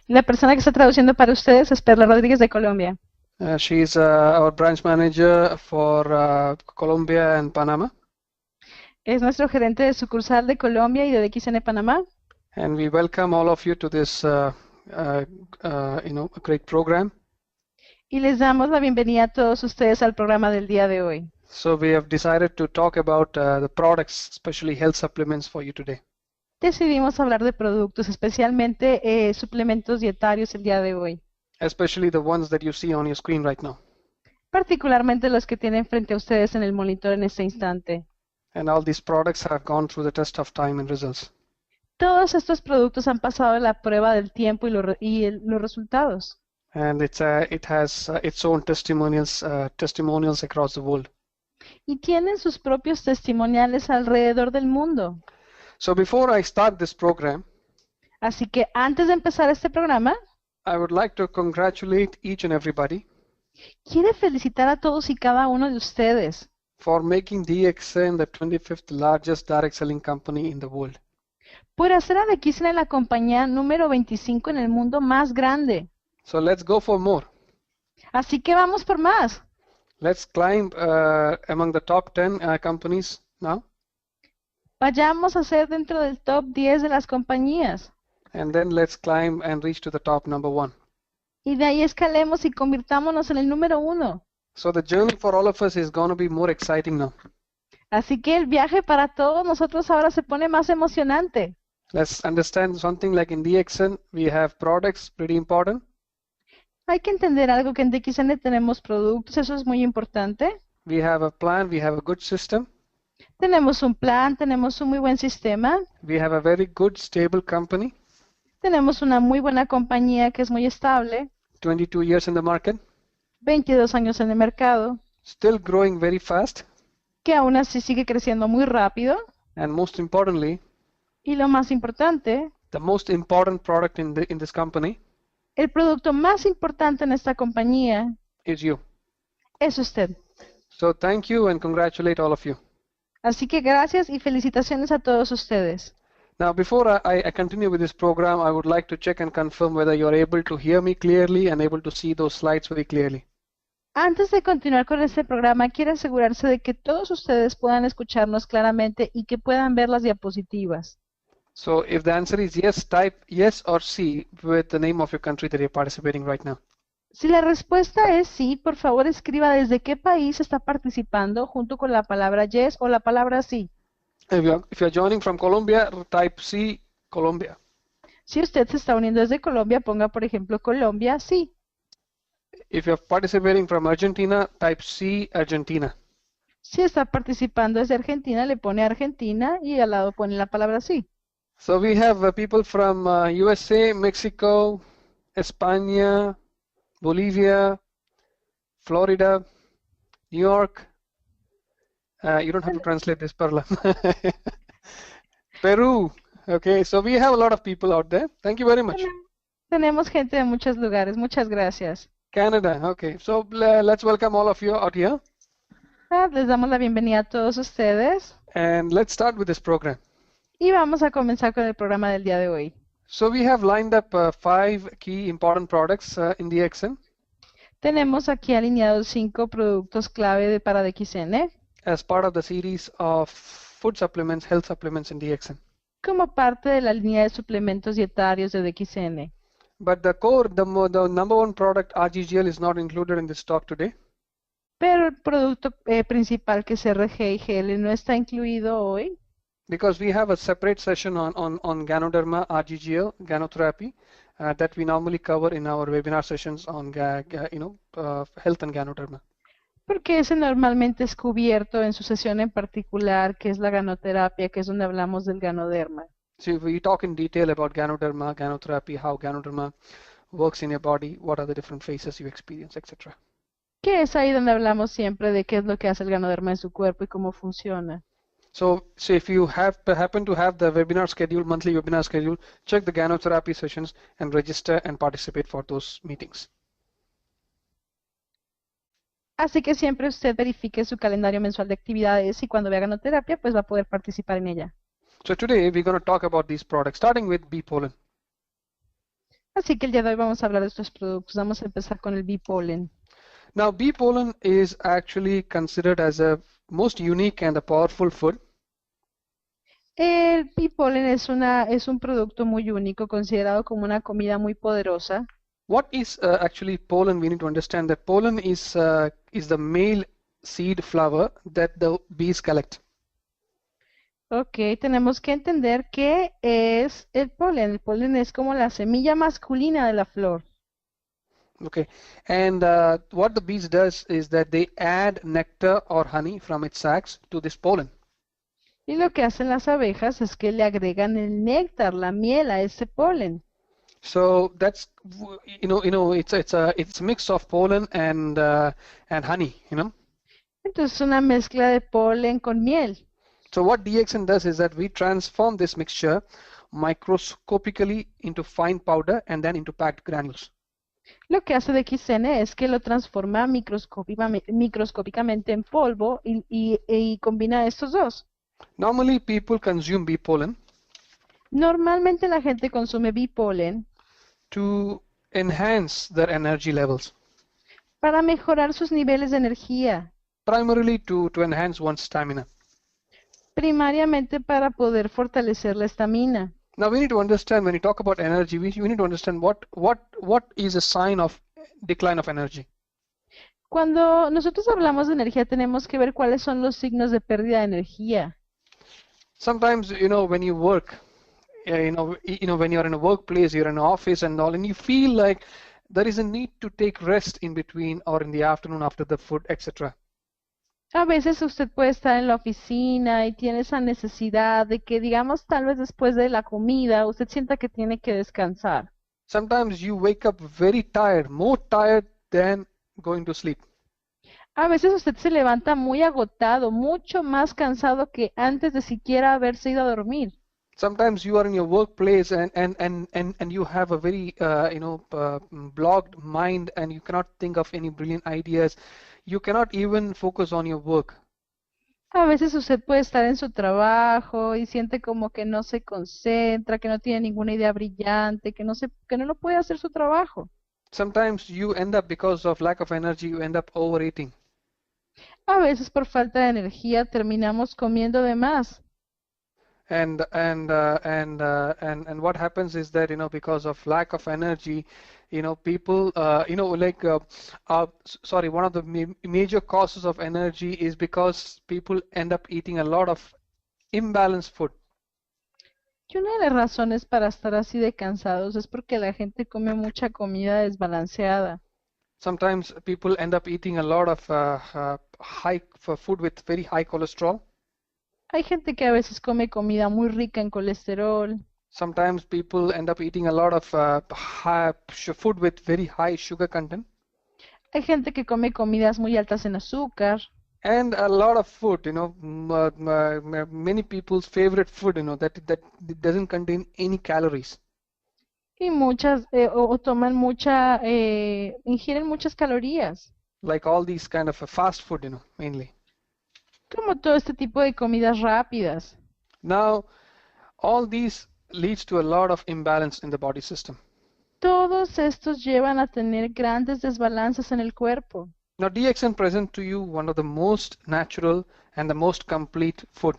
La persona que está traduciendo para ustedes es Perla Rodríguez de Colombia. She's our branch manager for Colombia and Panama, Es nuestro gerente de sucursal de Colombia y de DXN Panamá. and we welcome all of you to this a great program. Y les damos la bienvenida a todos ustedes al programa del día de hoy. So we have decided to talk about the products, especially health supplements for you today. Decidimos hablar de productos, especialmente suplementos dietarios el día de hoy. Especially the ones that you see on your screen right now. Particularmente los que tienen frente a ustedes en el monitor en este instante. And all these products have gone through the test of time and results. Todos estos productos han pasado la prueba del tiempo y los resultados. And it has its own testimonials across the world. Y tienen sus propios testimoniales alrededor del mundo. So before I start this program, Así que antes de empezar este programa, I would like to congratulate each and everybody quiero felicitar a todos y cada uno de ustedes for making DXN the 25th largest direct selling company in the world. por hacer a DXN la compañía número 25 en el mundo más grande. So let's go for more. Así que vamos por más. Let's climb among the top 10 companies now. Vayamos a ser dentro del top 10 de las compañías. And then let's climb and reach to the top number 1. Y de ahí escalemos y convirtámonos en el número 1. So the journey for all of us is going to be more exciting now. Así que el viaje para todos nosotros ahora se pone más emocionante. Let's understand something like in DXN, we have products, pretty important. Hay que entender algo que en DXN tenemos productos, eso es muy importante. We have a plan, we have a good system. Tenemos un plan, tenemos un muy buen sistema. We have a very good, stable company. Tenemos una muy buena compañía que es muy estable. 22 years in the market. 22 años en el mercado. Still growing very fast. Que aún así sigue creciendo muy rápido. And most importantly, y lo más importante, the most important product in this company, el producto más importante en esta compañía, is you. Es usted. So thank you and congratulate all of you. Así que gracias y felicitaciones a todos ustedes. Now, before I continue with this program, I would like to check and confirm whether you're able to hear me clearly and able to see those slides very clearly. Antes de continuar con este programa, quiero asegurarse de que todos ustedes puedan escucharnos claramente y que puedan ver las diapositivas. So if the answer is yes, type yes or C with the name of your country that you're participating right now. Si la respuesta es sí, por favor escriba desde qué país está participando junto con la palabra yes o la palabra sí. If you're joining from Colombia, type C, Colombia. Si usted se está uniendo desde Colombia, ponga por ejemplo Colombia, sí. If you're participating from Argentina, type C, Argentina. Si está participando desde Argentina, le pone Argentina y al lado pone la palabra sí. So we have people from USA, Mexico, España, Bolivia, Florida, New York. You don't have to translate this, Perla. Peru. Okay, so we have a lot of people out there. Thank you very much. Tenemos gente de muchos lugares. Muchas gracias. Canada. Okay, so let's welcome all of you out here. Les damos la bienvenida a todos ustedes. And let's start with this program. Y vamos a comenzar con el programa del día de hoy. So we have lined up 5 key important products in DXN. Tenemos aquí alineados 5 productos clave para DXN. As part of the series of food supplements, health supplements in DXN. Como parte de la línea de suplementos dietarios de DXN. But the core, the number one product, RGGL, is not included in this talk today. Pero el producto principal, que es RGGL, no está incluido hoy. Because we have a separate session on Ganoderma, RGGL, Ganotherapy, that we normally cover in our webinar sessions on health and Ganoderma. Porque ese normalmente es cubierto en su sesión en particular, que es la ganoterapia, que es donde hablamos del ganoderma. So we talk in detail about Ganoderma, Ganotherapy, how Ganoderma works in your body, what are the different phases you experience, etc. Que es ahí donde hablamos siempre de qué es lo que hace el ganoderma en su cuerpo y cómo funciona. So if you happen to have the webinar schedule, monthly webinar schedule, check the Ganotherapy sessions and register and participate for those meetings. Así que siempre usted verifique su calendario mensual de actividades y cuando vea ganoterapia, pues va a poder participar en ella. So today we're going to talk about these products, starting with bee pollen. Así que el día de hoy vamos a hablar de estos productos. Vamos a empezar con el bee pollen. Now, bee pollen is actually considered as a most unique and a powerful food. El bee pollen es un producto muy único, considerado como una comida muy poderosa. What is actually pollen? We need to understand that pollen is the male seed flower that the bees collect. Ok, tenemos que entender qué es el polen. El polen es como la semilla masculina de la flor. Okay, and what the bees does is that they add nectar or honey from its sacs to this pollen. Y lo que hacen las abejas es que le agregan el néctar, la miel a ese polen. So that's it's a mix of pollen and honey. Entonces es una mezcla de polen con miel. So what DXN does is that we transform this mixture microscopically into fine powder and then into packed granules. Lo que hace DXN es que lo transforma microscópicamente en polvo y combina estos dos. Normally people consume bee pollen Normalmente la gente consume bee pollen to enhance their energy levels, para mejorar sus niveles de energía, primarily to enhance one's stamina. primariamente para poder fortalecer la estamina. Now we need to understand when we talk about energy, we need to understand what is a sign of decline of energy. Cuando nosotros hablamos de energía, tenemos que ver cuáles son los signos de pérdida de energía. Sometimes when you work, when you're in a workplace, you're in an office and all, and you feel like there is a need to take rest in between or in the afternoon after the food, etc. A veces usted puede estar en la oficina y tiene esa necesidad de que, digamos, tal vez después de la comida, usted sienta que tiene que descansar. Sometimes you wake up very tired, more tired than going to sleep. A veces usted se levanta muy agotado, mucho más cansado que antes de siquiera haberse ido a dormir. Sometimes you are in your workplace and you have a very blocked mind and you cannot think of any brilliant ideas. You cannot even focus on your work. A veces usted puede estar en su trabajo y siente como que no se concentra, que no tiene ninguna idea brillante, que no lo puede hacer su trabajo. Sometimes you end up, because of lack of energy, you end up overeating. A veces por falta de energía terminamos comiendo de más. And what happens is that because of lack of energy, people sorry, one of the major causes of energy is because people end up eating a lot of imbalanced food. Y una de las razones para estar así de cansados es porque la gente come mucha comida desbalanceada. Sometimes people end up eating a lot of food with very high cholesterol. Hay gente que a veces come comida muy rica en colesterol. Sometimes people end up eating a lot of food with very high sugar content. Hay gente que come comidas muy altas en azúcar. And a lot of food, many people's favorite food, that doesn't contain any calories. Y ingieren muchas calorías. Like all these kind of fast food, mainly. Como todo este tipo de comidas rápidas. Now, all these leads to a lot of imbalance in the body system. Todos estos llevan a tener grandes desbalances en el cuerpo. Now, DXN present to you one of the most natural and the most complete food.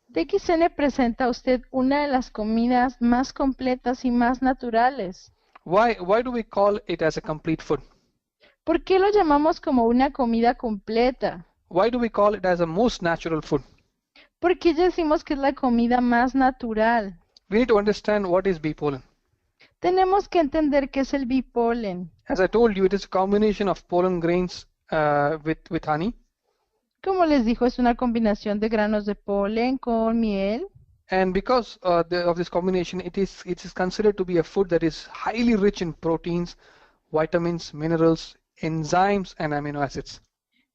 DXN presenta a usted una de las comidas más completas y más naturales. Why do we call it as a complete food? ¿Por qué lo llamamos como una comida completa? Why do we call it as a most natural food? ¿Por qué decimos que es la comida más natural? We need to understand what is bee pollen. Tenemos que entender qué es el bee pollen. As I told you, it is a combination of pollen grains with honey. Como les dijo, es una combinación de granos de polen con miel. And because of this combination, it is considered to be a food that is highly rich in proteins, vitamins, minerals, enzymes, and amino acids.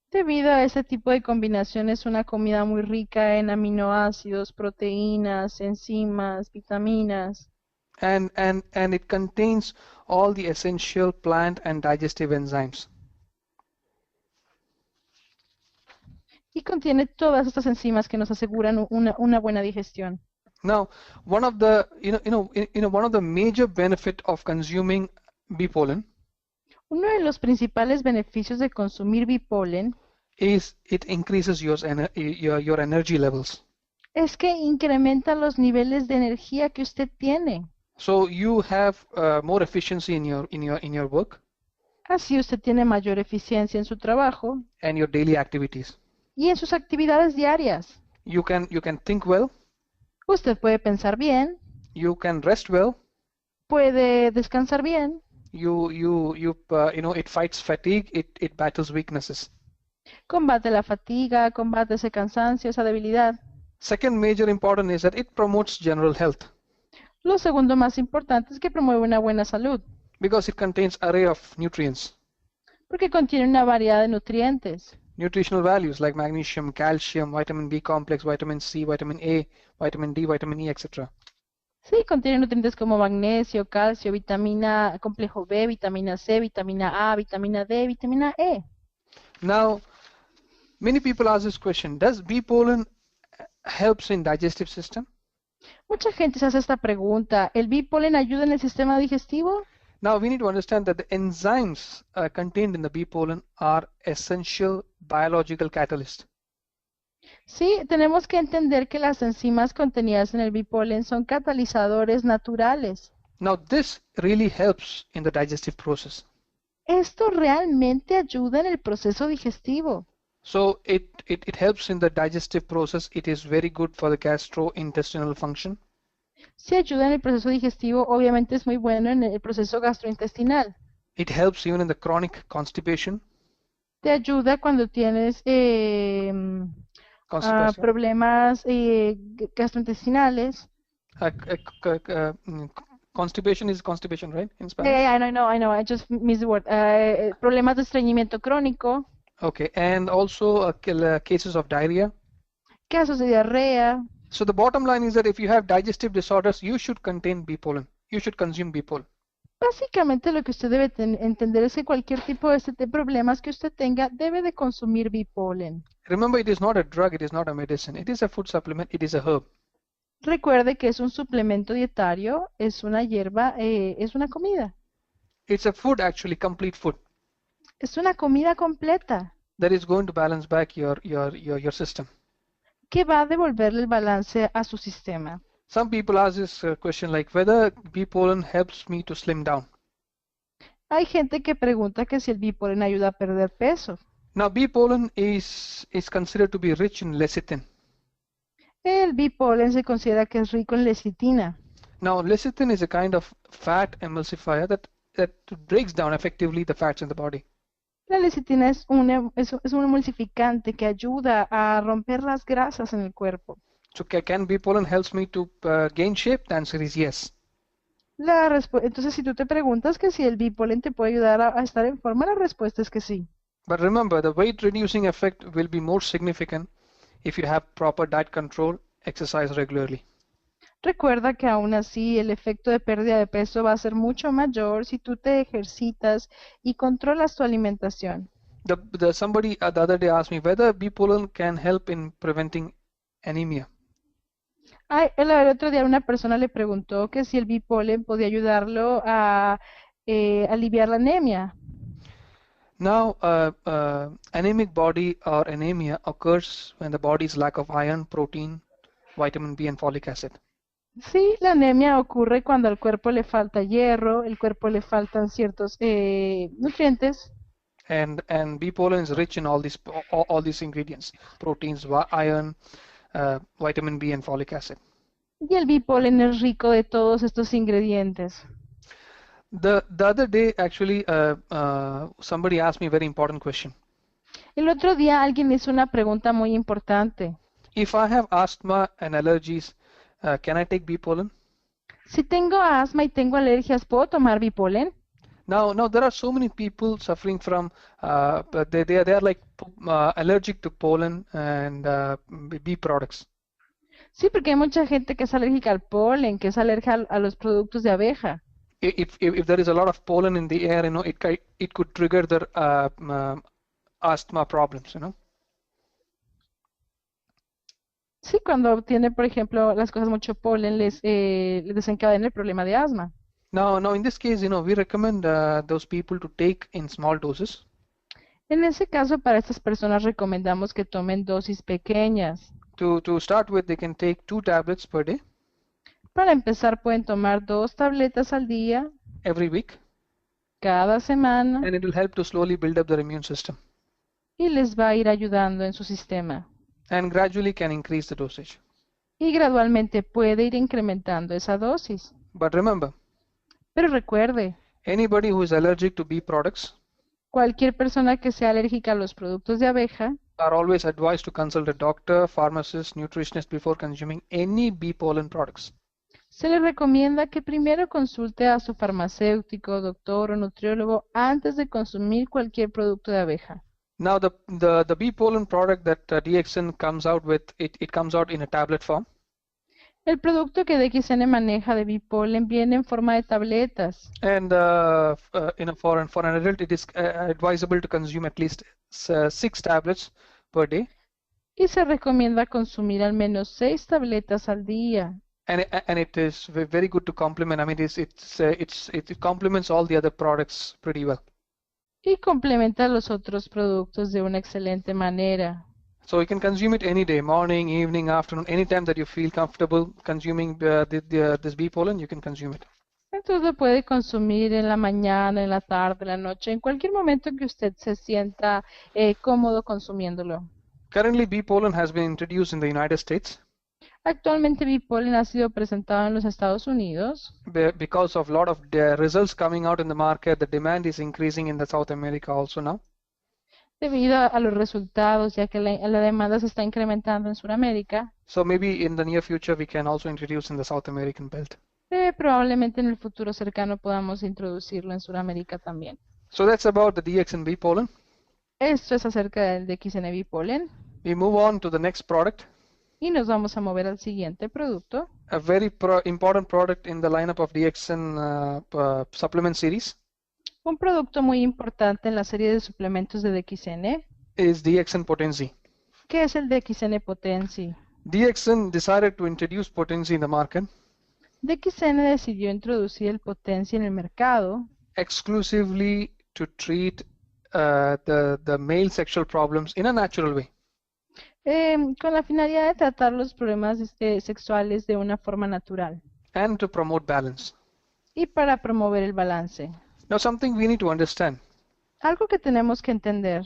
Debido a este tipo de combinación, es una comida muy rica en aminoácidos, proteínas, enzimas, vitaminas. And it contains all the essential plant and digestive enzymes. Y contiene todas estas enzimas que nos aseguran una buena digestión. Now, one of the one of the major benefit of consuming bee pollen Uno de los principales beneficios de consumir bipolen is it increases your energy levels. es que incrementa los niveles de energía que usted tiene. So you have more efficiency in your work Así usted tiene mayor eficiencia en su trabajo and your daily activities. y en sus actividades diarias. You can think well. Usted puede pensar bien, You can rest well. puede descansar bien, It fights fatigue. It battles weaknesses. combate la fatiga, combate ese cansancio, esa debilidad. Second major important is that it promotes general health Lo segundo más importante es que promueve una buena salud, because it contains array of nutrients, porque contiene una variedad de nutrientes. nutritional values like magnesium, calcium, vitamin B complex, vitamin C, vitamin A, vitamin D, vitamin E, etc. Sí, contiene nutrientes como magnesio, calcio, vitamina complejo B, vitamina C, vitamina A, vitamina D, vitamina E. Now, many people ask this question: does bee pollen helps in digestive system? Mucha gente se hace esta pregunta. ¿El bipolen ayuda en el sistema digestivo? Now we need to understand that the enzymes contained in the bee pollen are essential biological catalysts. Sí, tenemos que entender que las enzimas contenidas en el bipolen son catalizadores naturales. Now this really helps in the digestive process. Esto realmente ayuda en el proceso digestivo. So it helps in the digestive process. It is very good for the gastrointestinal function. Si ayuda en el proceso digestivo, obviamente es muy bueno en el proceso gastrointestinal. It helps even in the chronic constipation. Te ayuda cuando tienes Constipation. problemas gastrointestinales. Constipation is constipation, right? In Spanish. I know, I just missed the word. Problemas de estreñimiento crónico, Okay, and also cases of diarrhea. casos de diarrea. So the bottom line is that if you have digestive disorders, you should contain bee pollen. You should consume bee pollen. Básicamente lo que usted debe entender es que cualquier tipo de problemas que usted tenga debe de consumir bipolen. Remember, it is not a drug, it is not a medicine. It is a food supplement, it is a herb. Recuerde que es un suplemento dietario, es una hierba, es una comida. It's a food, actually, complete food. Es una comida completa That is going to balance back your system. que va a devolverle el balance a su sistema. Some people ask this question like whether bee pollen helps me to slim down. Hay gente que pregunta que si el bipolen ayuda a perder peso. Now, bee pollen is considered to be rich in lecithin. El bipolen se considera que es rico en lecitina. Now, lecithin is a kind of fat emulsifier that breaks down effectively the fats in the body. La lecitina es un emulsificante que ayuda a romper las grasas en el cuerpo. So, can bee pollen helps me to gain shape? The answer is yes. Entonces, si tú te preguntas que si el bipolen te puede ayudar a estar en forma, la respuesta es que sí. But remember, the weight reducing effect will be more significant if you have proper diet control, exercise regularly. Recuerda que aún así el efecto de pérdida de peso va a ser mucho mayor si tú te ejercitas y controlas tu alimentación. Somebody the other day asked me whether bee pollen can help in preventing anemia. El otro día una persona le preguntó que si el bipolen podía ayudarlo a aliviar la anemia. Now, anemic body or anemia occurs when the body's lack of iron, protein, vitamin B, and folic acid. Sí, la anemia ocurre cuando al cuerpo le falta hierro, el cuerpo le faltan ciertos nutrientes. And bee pollen is rich in all these ingredients: proteins, iron, vitamin B, and folic acid. Y el bipolen es rico de todos estos ingredientes. The other day, actually, somebody asked me a very important question. El otro día alguien hizo una pregunta muy importante. If I have asthma and allergies, can I take bee pollen? Si tengo asma y tengo alergias, ¿puedo tomar bipolen? Now, there are so many people suffering from, they are like allergic to pollen and bee products. Sí, porque hay mucha gente que es alérgica al polen, que es alérgica a los productos de abeja. If there is a lot of pollen in the air, it could trigger their asthma problems, Sí, cuando tiene, por ejemplo, las cosas mucho polen, les desencadena el problema de asma. Now in this case, we recommend those people to take in small doses. En ese caso, para estas personas recomendamos que tomen dosis pequeñas. To start with, they can take 2 tablets per day, Para empezar, pueden tomar 2 tabletas al día, every week, cada semana, and it will help to slowly build up their immune system y les va a ir ayudando en su sistema. and gradually can increase the dosage. Y gradualmente puede ir incrementando esa dosis. But remember, Pero recuerde, anybody who is allergic to bee products cualquier persona que sea alérgica a los productos de abeja are always advised to consult a doctor, pharmacist, nutritionist before consuming any bee pollen products. se le recomienda que primero consulte a su farmacéutico, doctor o nutriólogo antes de consumir cualquier producto de abeja. Now the bee pollen product that DXN comes out with, it comes out in a tablet form. El producto que DXN maneja de bipolen viene en forma de tabletas. And for an adult, it is advisable to consume at least 6 tablets per day. Y se recomienda consumir al menos 6 tabletas al día. And it is very good to complement. I mean, it complements all the other products pretty well. Y complementa los otros productos de una excelente manera. So you can consume it any day, morning, evening, afternoon, anytime that you feel comfortable consuming this bee pollen, you can consume it. Entonces lo puede consumir en la mañana, en la tarde, en la noche, en cualquier momento que usted se sienta cómodo consumiéndolo. Currently, bee pollen has been introduced in the United States. Actualmente bipolen ha sido presentado en los Estados Unidos. Because of a lot of the results coming out in the market, the demand is increasing in the South America also now. Debido a los resultados, ya que la demanda se está incrementando en Sudamérica, So maybe in the near future we can also introduce in the South American belt. probablemente en el futuro cercano podamos introducirlo en Sudamérica también. So that's about the DXN bee pollen. Esto es acerca del DXN bipolen. We move on to the next product. Y nos vamos a mover al siguiente producto. A very important product in the lineup of DXN supplement series Un producto muy importante en la serie de suplementos de DXN, is DXN Potency. que es el DXN Potency. DXN decided to introduce Potency in the market DXN decidió introducir el Potency en el mercado exclusively to treat the male sexual problems in a natural way. con la finalidad de tratar los problemas sexuales de una forma natural And to promote balance. y para promover el balance. Now something we need to understand. Algo que tenemos que entender.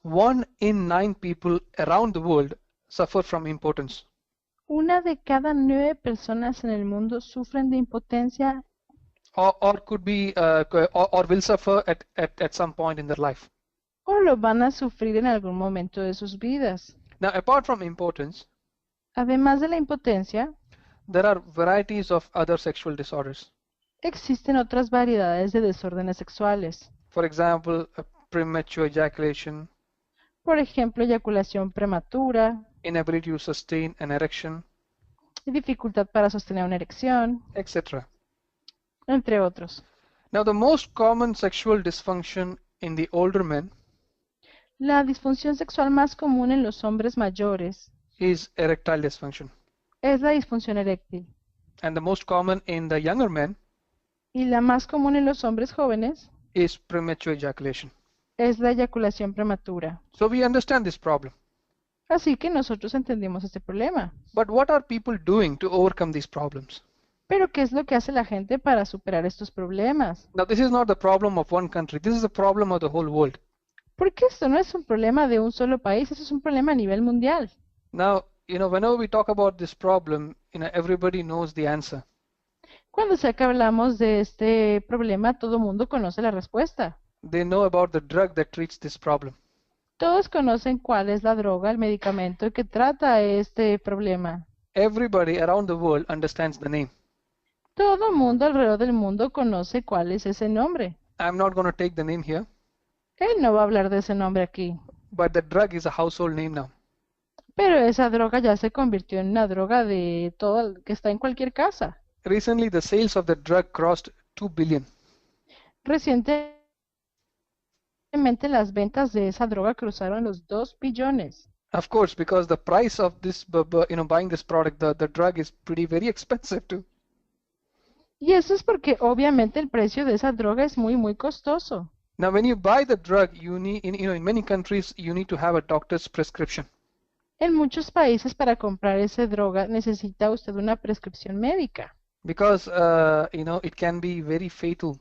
1 in 9 people around the world suffer from impotence. 1 de cada 9 personas en el mundo sufren de impotencia Or could be or will suffer at some point in their life. o lo van a sufrir en algún momento de sus vidas. Now apart from impotence, Además de la impotencia, there are varieties of other sexual disorders. existen otras variedades de desórdenes sexuales. For example, premature ejaculation, Por ejemplo, eyaculación prematura, inability to sustain an erection, dificultad para sostener una erección, etc. entre otros. Now the most common sexual dysfunction in the older men La disfunción sexual más común en los hombres mayores is erectile dysfunction. es la disfunción eréctil. And the most common in the younger men Y la más común en los hombres jóvenes is premature ejaculation. es la eyaculación prematura. So we understand this problem. Así que nosotros entendimos este problema. But what are people doing to overcome these problems? Pero ¿qué es lo que hace la gente para superar estos problemas? Now this is not the problem of one country. This is the problem of the whole world. Porque esto no es un problema de un solo país, eso es un problema a nivel mundial. Now, whenever we talk about this problem, everybody knows the answer. Cuando sea que hablamos de este problema, todo el mundo conoce la respuesta. They know about the drug that treats this problem. Todos conocen cuál es la droga, el medicamento que trata este problema. Everybody around the world understands the name. Todo el mundo alrededor del mundo conoce cuál es ese nombre. I'm not going to take the name here, Él no va a hablar de ese nombre aquí. but the drug is a household name now. Pero esa droga ya se convirtió en una droga de todo que está en cualquier casa. Recently, the sales of the drug crossed 2 billion. Recientemente las ventas de esa droga cruzaron los 2 billones. Of course, because the price of this, buying this product, the drug is very expensive too. Y eso es porque obviamente el precio de esa droga es muy, muy costoso. Now, when you buy the drug, you need, in many countries, you need to have a doctor's prescription. En muchos países para comprar esa droga necesita usted una prescripción médica. Because, it can be very fatal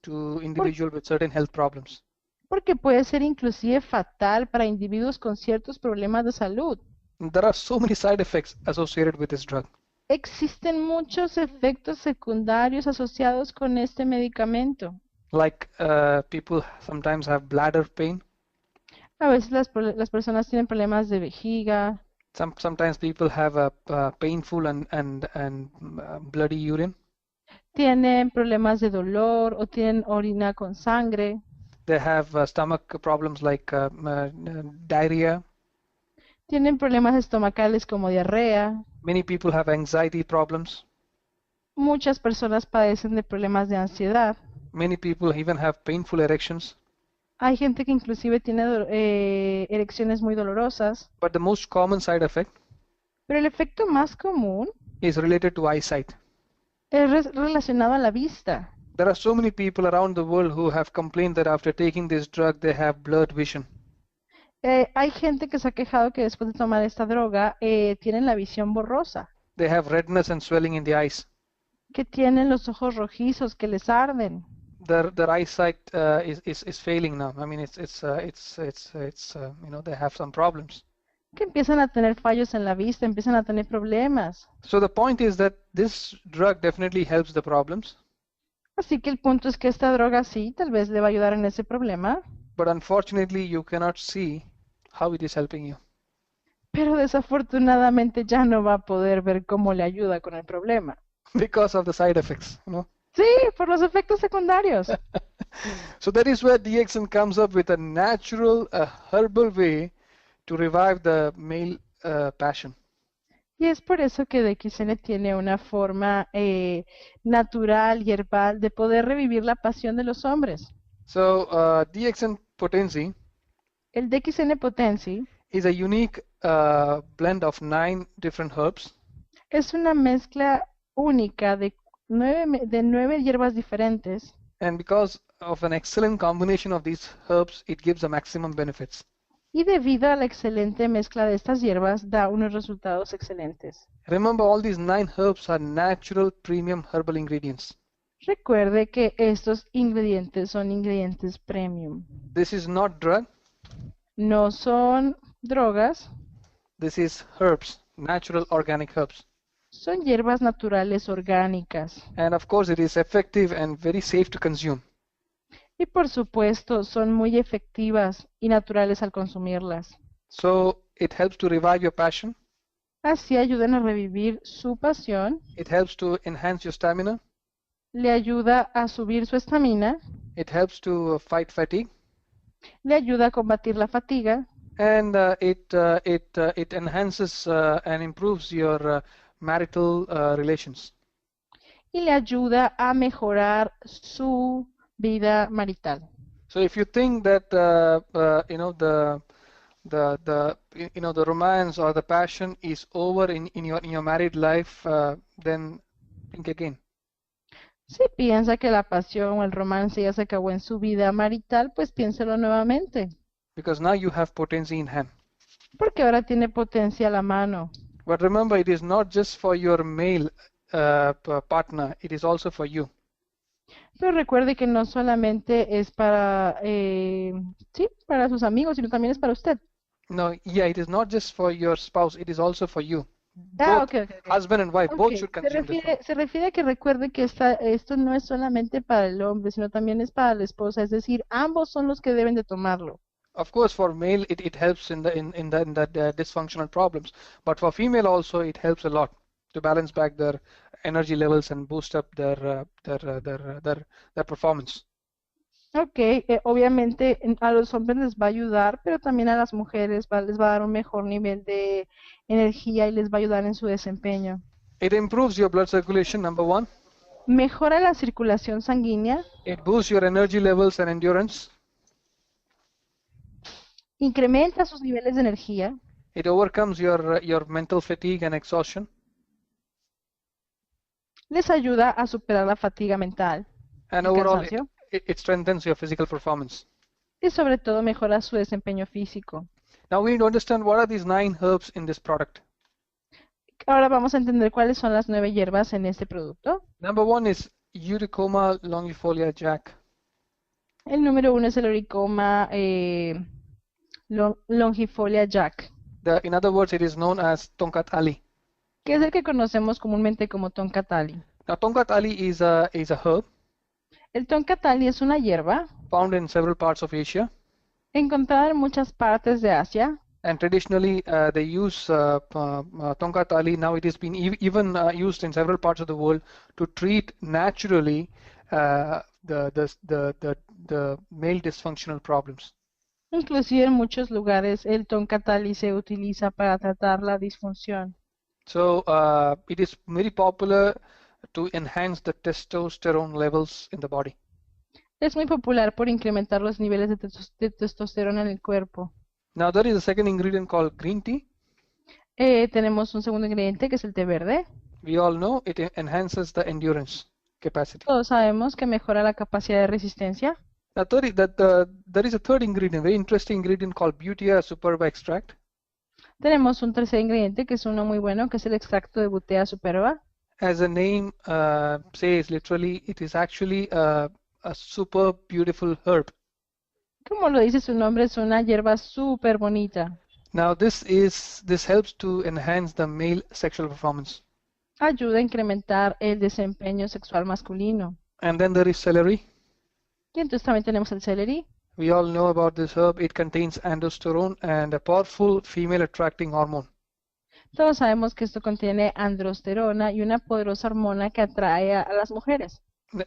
to individuals with certain health problems. Porque puede ser inclusive fatal para individuos con ciertos problemas de salud. There are so many side effects associated with this drug. Existen muchos efectos secundarios asociados con este medicamento. Like people sometimes have bladder pain. A veces las personas tienen problemas de vejiga. Sometimes people have a painful and bloody urine. Tienen problemas de dolor o tienen orina con sangre. They have stomach problems like diarrhea. Tienen problemas estomacales como diarrea. Many people have anxiety problems. Muchas personas padecen de problemas de ansiedad. Many people even have painful erections. Hay gente que inclusive tiene erecciones muy dolorosas. But the most common side effect Pero el efecto más común is related to eyesight. es relacionado a la vista. There are so many people around the world who have complained that after taking this drug they have blurred vision. Hay gente que se ha quejado que después de tomar esta droga tienen la visión borrosa, They have redness and swelling in the eyes. que tienen los ojos rojizos, que les arden. Their eyesight is failing now. I mean, they have some problems. Que empiezan a tener fallos en la vista, empiezan a tener problemas. So the point is that this drug definitely helps the problems, Así que el punto es que esta droga sí, tal vez le va a ayudar en ese problema, but unfortunately you cannot see how it is helping you. pero desafortunadamente ya no va a poder ver cómo le ayuda con el problema. Because of the side effects, you know. Sí, por los efectos secundarios. So that is where DXN comes up with a natural, herbal way to revive the male passion. Y es por eso que DXN tiene una forma natural y herbal de poder revivir la pasión de los hombres. So DXN Potency El DXN Potency is a unique blend of 9 different herbs. es una mezcla única de 9 hierbas diferentes. And because of an excellent combination of these herbs, it gives the maximum benefits. Y debido a la excelente mezcla de estas hierbas, da unos resultados excelentes. Remember, all these 9 herbs are natural premium herbal ingredients. Recuerde que estos ingredientes son ingredientes premium. This is not drug. No son drogas, This is herbs, natural organic herbs. son hierbas naturales orgánicas. And of course, it is effective and very safe to consume. Y por supuesto, son muy efectivas y naturales al consumirlas. So it helps to revive your passion. Así ayudan a revivir su pasión, It helps to enhance your stamina. le ayuda a subir su estamina, It helps to fight fatigue. le ayuda a combatir la fatiga And it enhances and improves your marital relations. y le ayuda a mejorar su vida marital. So if you think that the romance or the passion is over in your married life, then think again. Si piensa que la pasión o el romance ya se acabó en su vida marital, pues piénselo nuevamente, Because now you have potency in hand. porque ahora tiene potencia a la mano. But remember, it is not just for your male partner, it is also for you. Pero recuerde que no solamente es para, para sus amigos, sino también es para usted. No, yeah, it is not just for your spouse, it is also for you. Ah, Both ok. husband and wife, both Ok, should consume this one. se refiere a que recuerde que esto no es solamente para el hombre, sino también es para la esposa. Es decir, ambos son los que deben de tomarlo. Of course, for male, it helps in the dysfunctional problems, but for female also, it helps a lot to balance back their energy levels and boost up their performance. Ok, obviamente a los hombres les va a ayudar, pero también a las mujeres les va a dar un mejor nivel de energía y les va a ayudar en su desempeño. It improves your blood circulation, number 1. Mejora la circulación sanguínea, It boosts your energy levels and endurance. incrementa sus niveles de energía, It overcomes your mental fatigue and exhaustion. Les ayuda a superar la fatiga mental, And el overall, cansancio, it strengthens your physical performance. y sobre todo mejora su desempeño físico. Now we need to understand what are these 9 herbs in this product. Ahora vamos a entender cuáles son las 9 hierbas en este producto. Number 1 is Eurycoma longifolia jack. El número 1 es el Euricoma longifolia jack, In other words, it is known as Tonkat Ali. que es el que conocemos comúnmente como toncatali. Now Tonkat Ali is a herb El toncatali es una hierba found in several parts of Asia. encontrada en muchas partes de Asia. And traditionally, they use Tonkat Ali. Now it has been even used in several parts of the world to treat naturally the male dysfunctional problems. Inclusive en muchos lugares el toncatali se utiliza para tratar la disfunción. So it is very popular to enhance the testosterone levels in the body. Es muy popular por incrementar los niveles de testosterona en el cuerpo. Now there is a second ingredient called green tea. Tenemos un segundo ingrediente que es el té verde. We all know it enhances the endurance capacity. Todos sabemos que mejora la capacidad de resistencia. Now there is a third ingredient, very interesting ingredient called Butea superba extract. Tenemos un tercer ingrediente que es uno muy bueno, que es el extracto de Butea superba. As the name says, literally, it is actually a super beautiful herb. Como lo dice su nombre, es una hierba súper bonita. Now this helps to enhance the male sexual performance. Ayuda a incrementar el desempeño sexual masculino. And then there is celery. Y entonces también tenemos el celery. We all know about this herb. It contains androsterone and a powerful female attracting hormone. Todos sabemos que esto contiene androsterona y una poderosa hormona que atrae a las mujeres.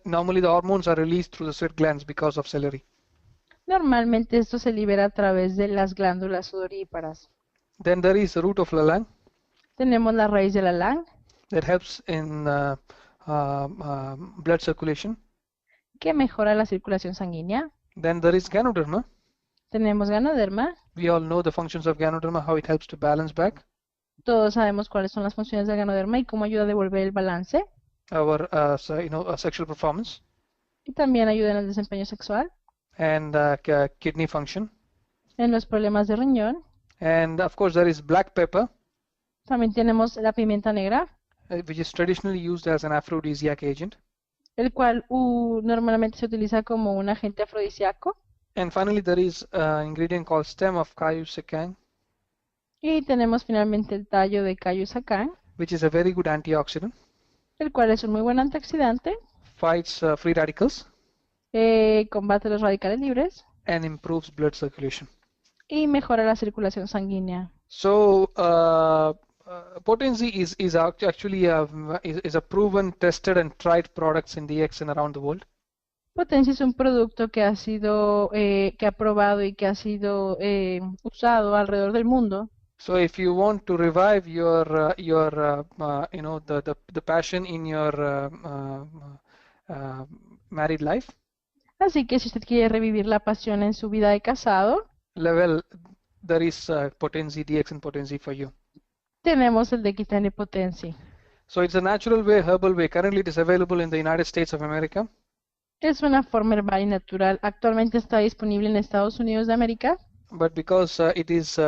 Normally the hormones are released through the sweat glands because of celery. Normalmente esto se libera a través de las glándulas sudoríparas. Then there is the root of lalang Tenemos la raíz de la lang, that helps in blood circulation. que mejora la circulación sanguínea. Then there is Ganoderma. Tenemos ganoderma. We all know the functions of Ganoderma, how it helps to balance back Todos sabemos cuáles son las funciones del ganoderma y cómo ayuda a devolver el balance. our sexual performance Y también ayuda en el desempeño sexual, and kidney function. en los problemas de riñón. And of course there is black pepper, También tenemos la pimienta negra, which is traditionally used as an aphrodisiac agent. el cual normalmente se utiliza como un agente afrodisíaco. And finally there is an ingredient called stem of Cayusacan, Y tenemos finalmente el tallo de Cayusacán, which is a very good antioxidant, el cual es un muy buen antioxidante, fights free radicals combate los radicales libres and improves blood circulation. y mejora la circulación sanguínea. So Potency is actually is a proven, tested and tried products in DXN around the world. Potencia es un producto que ha sido que ha probado y que ha sido usado alrededor del mundo. So if you want to revive your the passion in your married life, Así que si usted quiere revivir la pasión en su vida de casado, level, there is Potency, DXN Potency for you. tenemos el de Quitani Potency. So it's a natural way, herbal way. Currently it is available in the United States of America. Es una forma herbal y natural. Actualmente está disponible en Estados Unidos de América, But because it is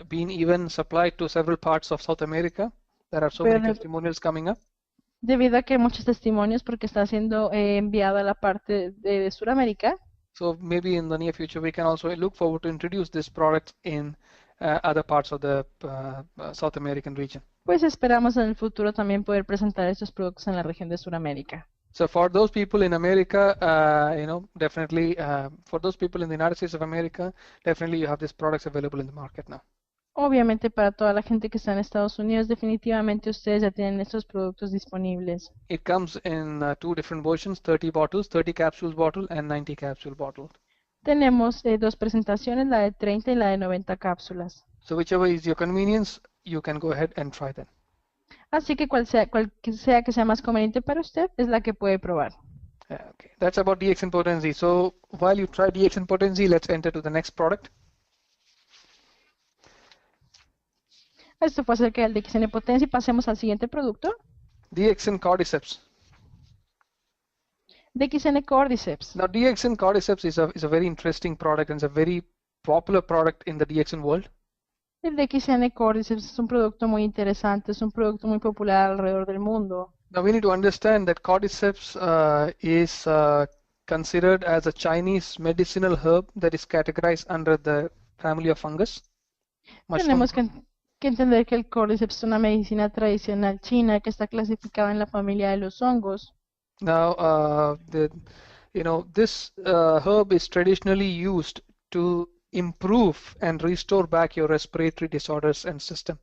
being even supplied to several parts of South America, there are so many Pero- testimonials coming up. debido a que hay muchos testimonios porque está siendo enviado a la parte de Sudamérica. So maybe in the near future we can also look forward to introduce this product in other parts of the South American region. Pues esperamos en el futuro también poder presentar estos productos en la región de Sudamérica. So for those people in America, definitely for those people in the United States of America, definitely you have these products available in the market now. Obviamente para toda la gente que está en Estados Unidos, definitivamente ustedes ya tienen estos productos disponibles. It comes in two different versions, 30 bottles, 30 capsules bottle and 90 capsule bottle. Tenemos dos presentaciones, la de 30 y la de 90 cápsulas. So whichever is your convenience, you can go ahead and try them. Así que cual sea que sea más conveniente para usted, es la que puede probar. Okay, that's about DXN Potency. So while you try DXN Potency, let's enter to the next product. Esto fue acerca del DXN potencia y pasemos al siguiente producto. DXN cordyceps. DXN cordyceps. Now, DXN cordyceps is a very interesting product and it's a very popular product in the DXN world. El DXN cordyceps es un producto muy interesante, es un producto muy popular alrededor del mundo. Now, we need to understand that cordyceps is considered as a Chinese medicinal herb that is categorized under the family of fungus. Tenemos que entender que el cordyceps es una medicina tradicional china que está clasificada en la familia de los hongos. Now, this herb is traditionally used to improve and restore back your respiratory disorders and system.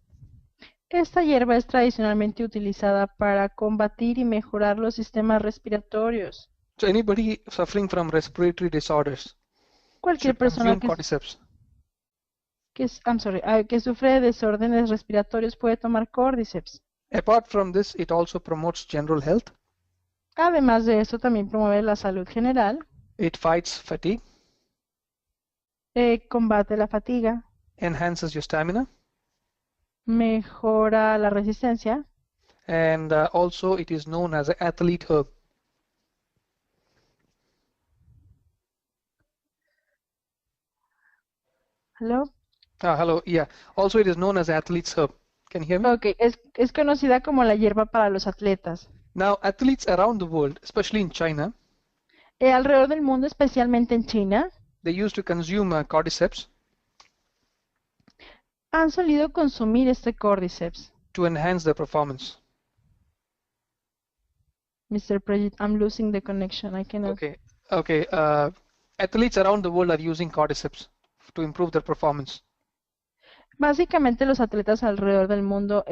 Esta hierba es tradicionalmente utilizada para combatir y mejorar los sistemas respiratorios. So anybody suffering from respiratory disorders Cualquier should persona consume cordyceps. que sufre de desórdenes respiratorios puede tomar cordyceps. Apart from this, it also promotes general health. Además de eso, también promueve la salud general, It fights fatigue, combate la fatiga, enhances your stamina, mejora la resistencia, and also it is known as an athlete herb. ¿Hello? Hello, yeah. Also, it is known as athlete's herb. Can you hear me? Ok, es conocida como la hierba para los atletas. Now, athletes around the world, especially in China, Alrededor del mundo, especialmente en China, they used to consume cordyceps han solido consumir este cordyceps. to enhance their performance. Mr. Prajith, I'm losing the connection. I cannot. Okay. Athletes around the world are using cordyceps to improve their performance. Básicamente los atletas alrededor del mundo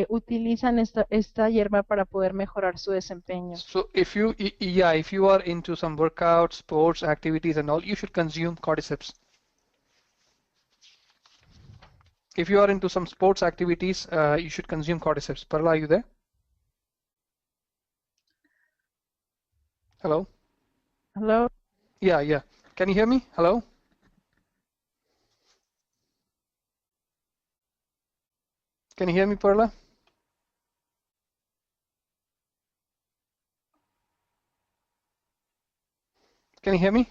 utilizan esta hierba para poder mejorar su desempeño. So if you are into some workouts, sports, activities and all, you should consume cordyceps. If you are into some sports activities, you should consume cordyceps. Parla, are you there? Hello? Hello? Yeah. Can you hear me? Hello? Can you hear me, Perla? Can you hear me?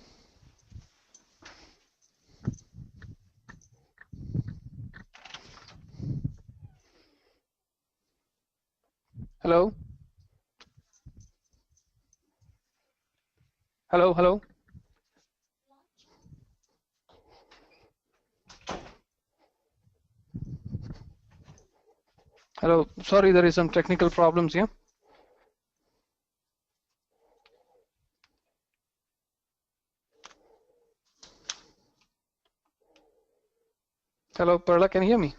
Hello? Hello? Hello, sorry, there is some technical problems here. Hello, Perla, can you hear me?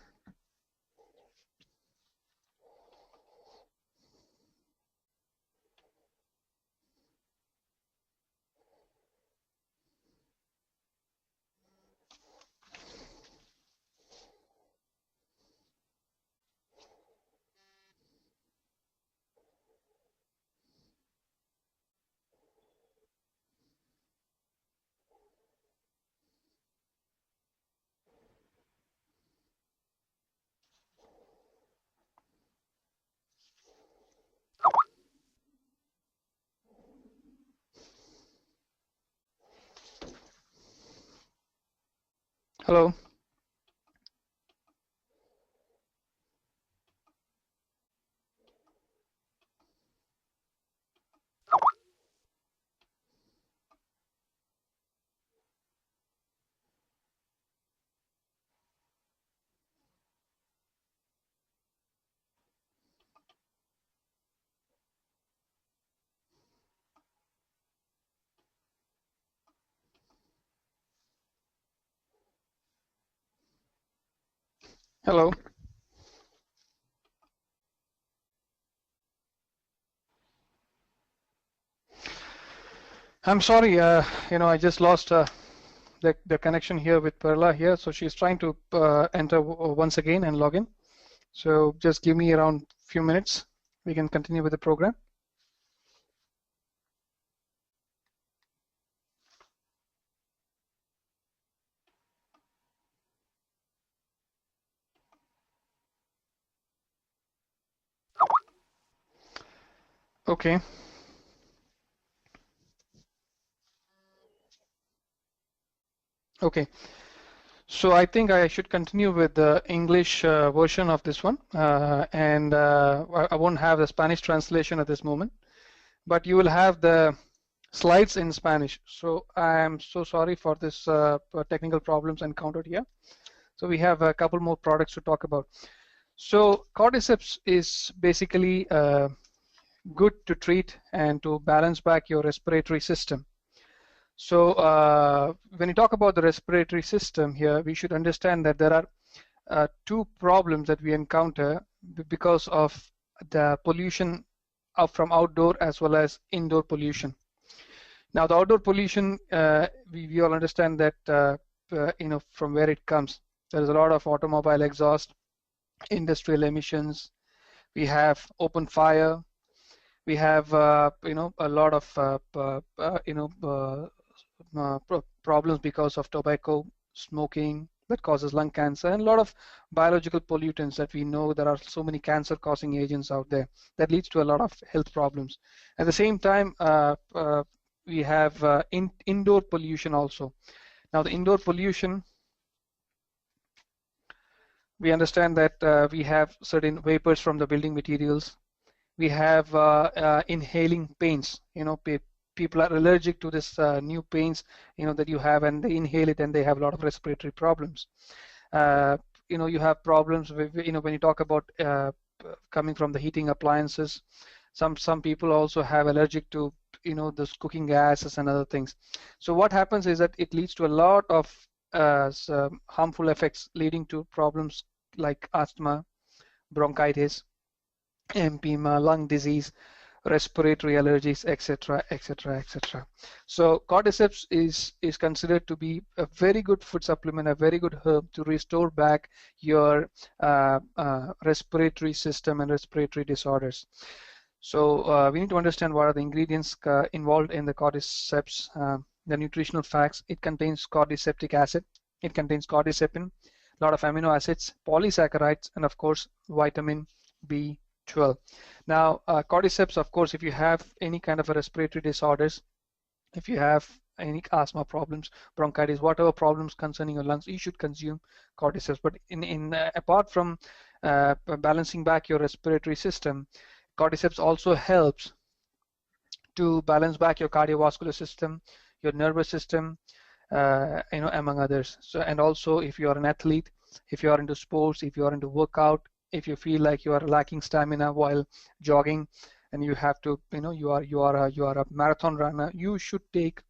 Hello? Hello? I'm sorry, I just lost the connection here with Perla here, so she's trying to enter once again and log in. So just give me around a few minutes. We can continue with the program. Okay. Okay. So I think I should continue with the English version of this one, and I won't have the Spanish translation at this moment, but you will have the slides in Spanish. So I'm so sorry for this technical problems encountered here. So we have a couple more products to talk about. So cordyceps is basically good to treat and to balance back your respiratory system. So when you talk about the respiratory system here, we should understand that there are two problems that we encounter because of the pollution from outdoor as well as indoor pollution. Now, the outdoor pollution, we all understand that from where it comes. There is a lot of automobile exhaust, industrial emissions. We have open fire. We have a lot of problems because of tobacco, smoking that causes lung cancer, and a lot of biological pollutants that we know there are so many cancer-causing agents out there that leads to a lot of health problems. At the same time, we have indoor pollution also. Now, the indoor pollution, we understand that we have certain vapors from the building materials. We have inhaling paints. People are allergic to this new paints, that you have, and they inhale it, and they have a lot of respiratory problems. You have problems with, when you talk about coming from the heating appliances. Some people also have allergic to, those cooking gases and other things. So what happens is that it leads to a lot of harmful effects, leading to problems like asthma, bronchitis, emphysema, lung disease, respiratory allergies, etc., etc., etc. So cordyceps is considered to be a very good food supplement, a very good herb to restore back your respiratory system and respiratory disorders. So we need to understand what are the ingredients involved in the cordyceps. The nutritional facts: it contains cordyceptic acid, it contains cordycepin, a lot of amino acids, polysaccharides, and of course vitamin B12. Now, cordyceps, of course, if you have any kind of a respiratory disorders, if you have any asthma problems, bronchitis, whatever problems concerning your lungs, you should consume cordyceps. But apart from balancing back your respiratory system, cordyceps also helps to balance back your cardiovascular system, your nervous system, among others. So, and also if you are an athlete, if you are into sports, if you are into workout, if you feel like you are lacking stamina while jogging, and you have to, you are a marathon runner, you should take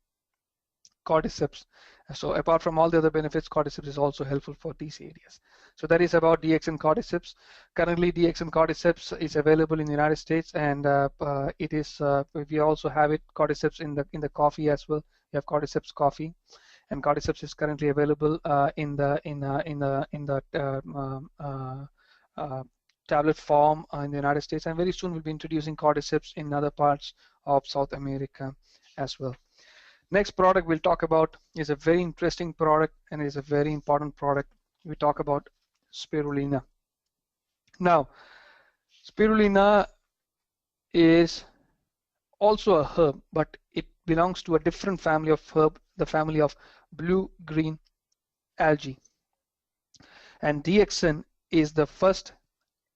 cordyceps. So apart from all the other benefits, cordyceps is also helpful for these areas. So that is about DXN cordyceps. Currently, DXN cordyceps is available in the United States, and it is. We also have it cordyceps in the coffee as well. We have cordyceps coffee, and cordyceps is currently available in the tablet form in the United States, and very soon we'll be introducing cordyceps in other parts of South America as well. Next product we'll talk about is a very interesting product and is a very important product. We talk about spirulina. Now, spirulina is also a herb, but it belongs to a different family of herb, the family of blue-green algae. And DXN is the first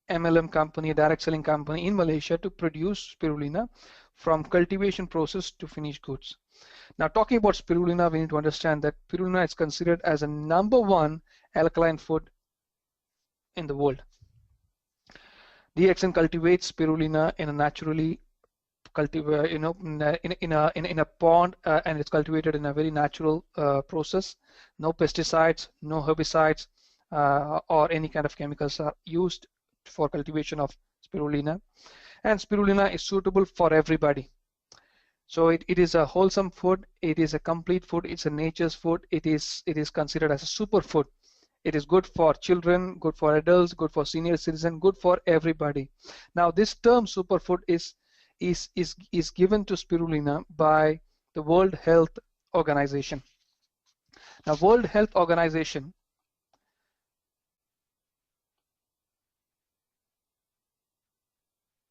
MLM company, direct selling company in Malaysia to produce spirulina from cultivation process to finished goods. Now, talking about spirulina, we need to understand that spirulina is considered as a #1 alkaline food in the world. DXN cultivates spirulina in a naturally in a pond, and it's cultivated in a very natural process. No pesticides, no herbicides, or any kind of chemicals are used for cultivation of spirulina. And spirulina is suitable for everybody. So it is a wholesome food, it is a complete food, it's a nature's food, it is considered as a superfood. It is good for children, good for adults, good for senior citizens, good for everybody. Now this term superfood is given to spirulina by the World Health Organization. Now World Health Organization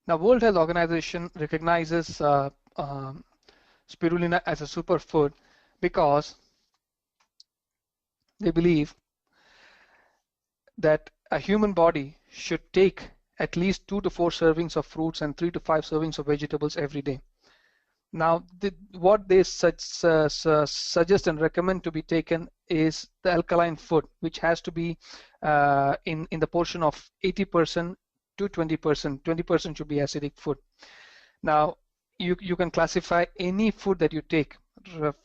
Now, World Health Organization recognizes spirulina as a superfood because they believe that a human body should take at least 2 to 4 servings of fruits and 3 to 5 servings of vegetables every day. Now, what they suggest and recommend to be taken is the alkaline food, which has to be in the portion of 80% to 20%. 20% should be acidic food. Now, you can classify any food that you take,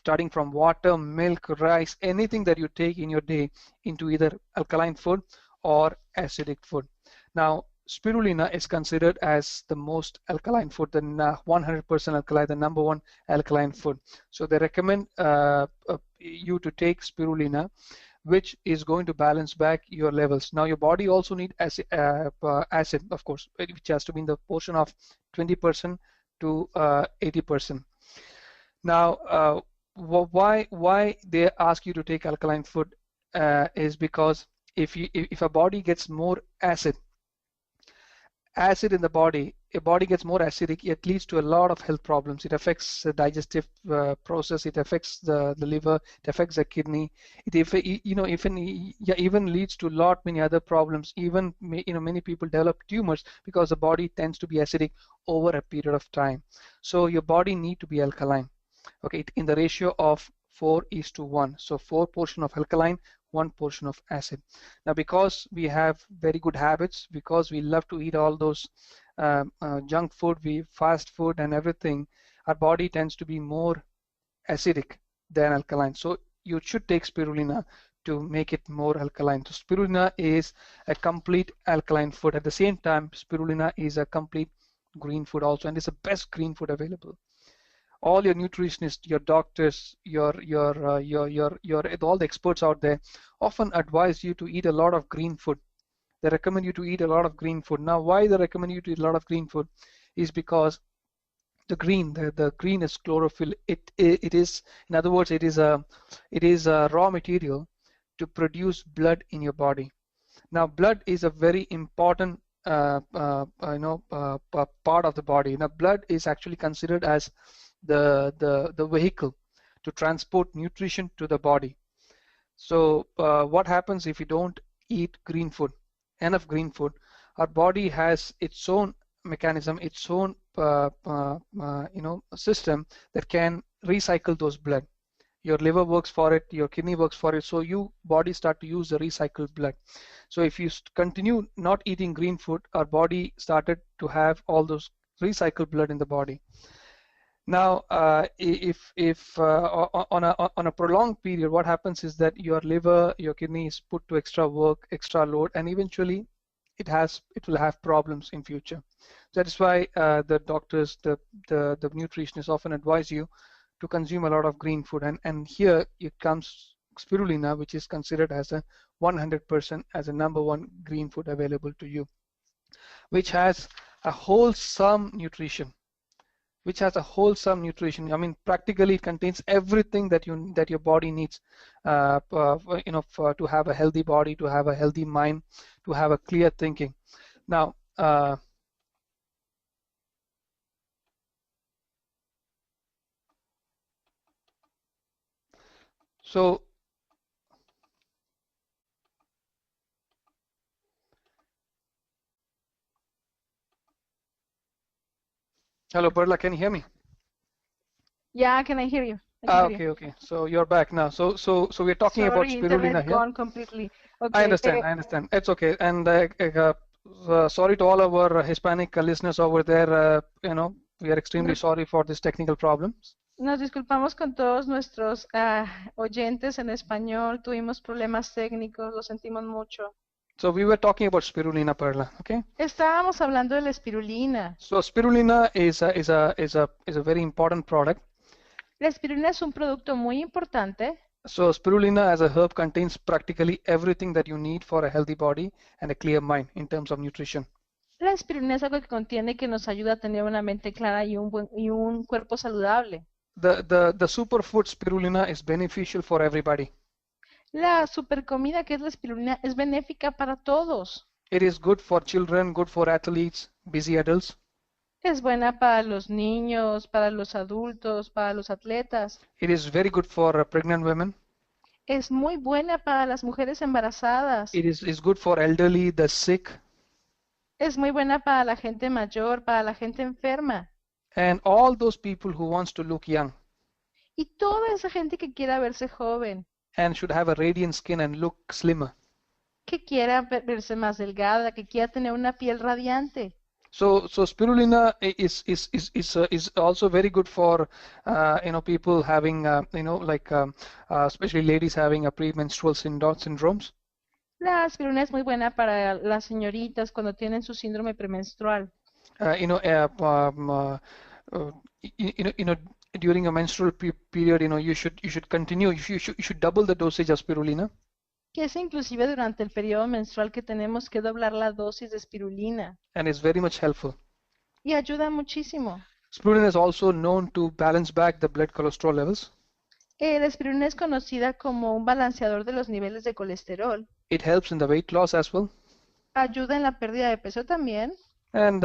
starting from water, milk, rice, anything that you take in your day into either alkaline food or acidic food. Now, spirulina is considered as the most alkaline food, the 100% alkaline, the number one alkaline food. So they recommend you to take spirulina, which is going to balance back your levels. Now, your body also needs acid, of course, which has to be in the portion of 20% to 80%. Now, why they ask you to take alkaline food is because if a body gets more acid in the body, a body gets more acidic, it leads to a lot of health problems. It affects the digestive process, it affects the liver, it affects the kidney, even leads to many other problems. Even many people develop tumors because the body tends to be acidic over a period of time. So your body need to be alkaline, okay, in the ratio of 4:1. So 4 portion of alkaline, 1 portion of acid. Now, because we have very good habits, because we love to eat all those junk food, fast food and everything, our body tends to be more acidic than alkaline. So you should take spirulina to make it more alkaline. So spirulina is a complete alkaline food. At the same time, spirulina is a complete green food also, and it's the best green food available. All your nutritionists, your doctors, all the experts out there often advise you to eat a lot of green food. They recommend you to eat a lot of green food. Now, why they recommend you to eat a lot of green food is because the green is chlorophyll. It is, in other words, it is a raw material to produce blood in your body. Now, blood is a very important part of the body. Now, blood is actually considered as the vehicle to transport nutrition to the body. So what happens if you don't eat enough green food? Our body has its own mechanism, its own system that can recycle those blood. Your liver works for it, your kidney works for it, so your body start to use the recycled blood. So if you continue not eating green food, our body started to have all those recycled blood in the body. Now, if on a prolonged period, what happens is that your liver, your kidney is put to extra work, extra load, and eventually it will have problems in future. That is why the doctors, the nutritionists often advise you to consume a lot of green food, and here it comes spirulina, which is considered as a 100% as a number one green food available to you, which has a wholesome nutrition. I mean, practically it contains everything that your body needs, to have a healthy body, to have a healthy mind, to have a clear thinking. Now, so hello, Perla, can you hear me? Yeah, can I hear you? Okay. So you're back now. So we're talking about spirulina here. Gone completely. Okay. I understand. It's okay. And sorry to all our Hispanic listeners over there. We are extremely sorry for this technical problems. Nos disculpamos con todos nuestros oyentes en español. Tuvimos problemas técnicos. Lo sentimos mucho. So we were talking about spirulina, Perla. Okay. Estábamos hablando de la espirulina. So spirulina is a very important product. La espirulina es un producto muy importante. So spirulina as a herb contains practically everything that you need for a healthy body and a clear mind in terms of nutrition. La espirulina es algo que contiene que nos ayuda a tener una mente clara y un cuerpo saludable. The superfood spirulina is beneficial for everybody. La supercomida que es la espirulina es benéfica para todos. It is good for children, good for athletes, busy adults. Es buena para los niños, para los adultos, para los atletas. It is very good for pregnant women. Es muy buena para las mujeres embarazadas. It is good for elderly, the sick, Es muy buena para la gente mayor, para la gente enferma. and all those people who wants to look young Y toda esa gente que quiera verse joven, and should have a radiant skin and look slimmer. que quiera verse más delgada, que quiera tener una piel radiante. So spirulina is also very good for people having especially ladies having a premenstrual syndromes. La aspirina es muy buena para las señoritas cuando tienen su síndrome premenstrual. Uh, you know, uh, um, uh, uh, During a menstrual period, you should continue. You should double the dosage of spirulina. Que es inclusive durante el periodo menstrual que tenemos que doblar la dosis de espirulina. And it's very much helpful. Y ayuda muchísimo. Spirulina is also known to balance back the blood cholesterol levels. La espirulina es conocida como un balanceador de los niveles de colesterol. It helps in the weight loss as well. Ayuda en la pérdida de peso también. And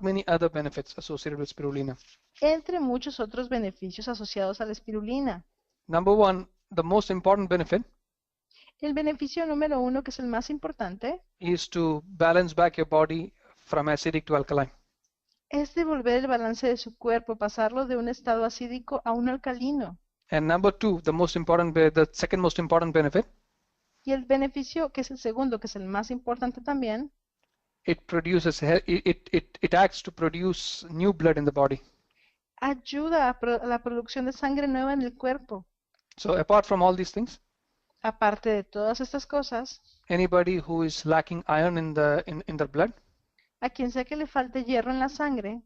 many other benefits associated with spirulina. Entre muchos otros beneficios asociados a la espirulina. Number one, the most important benefit El beneficio número uno, que es el más importante, is to balance back your body from acidic to alkaline. es devolver el balance de su cuerpo, pasarlo de un estado acídico a un alcalino. And number two, the second most important benefit, Y el beneficio, que es el segundo, que es el más importante también, it acts to produce new blood in the body. ayuda a la producción de sangre nueva en el cuerpo. So apart from all these things, Aparte de todas estas cosas, anybody who is lacking iron in their blood, a quien sea que le falte hierro en la sangre,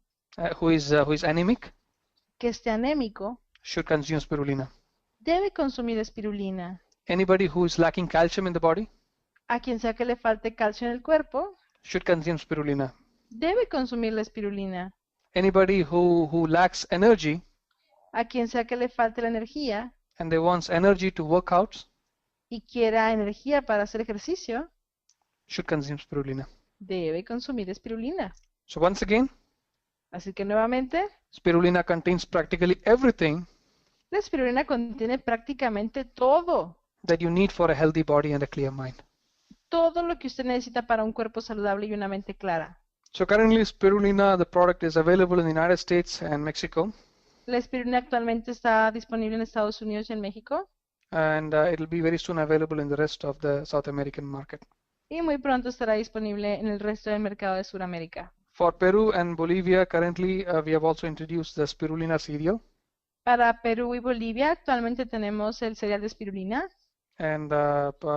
who is anemic, que esté anémico, should consume spirulina. debe consumir espirulina. Anybody who is lacking calcium in the body A quien sea que le falte calcio en el cuerpo, should consume spirulina. debe consumir la espirulina. Anybody who lacks energy A quien sea que le falte la energía and they wants energy to work out y quiera energía para hacer ejercicio, should consume spirulina. debe consumir espirulina. So once again, Así que nuevamente, spirulina contains practically everything la espirulina contiene prácticamente todo, that you need for a healthy body and a clear mind. todo lo que usted necesita para un cuerpo saludable y una mente clara. So currently spirulina, the product is available in the United States and Mexico, La espirulina actualmente está disponible en Estados Unidos y en México, and it'll be very soon available in the rest of the South American market. y muy pronto estará disponible en el resto del mercado de Sudamérica. For Peru and Bolivia, currently we have also introduced the spirulina cereal, Para Perú y Bolivia actualmente tenemos el cereal de espirulina, and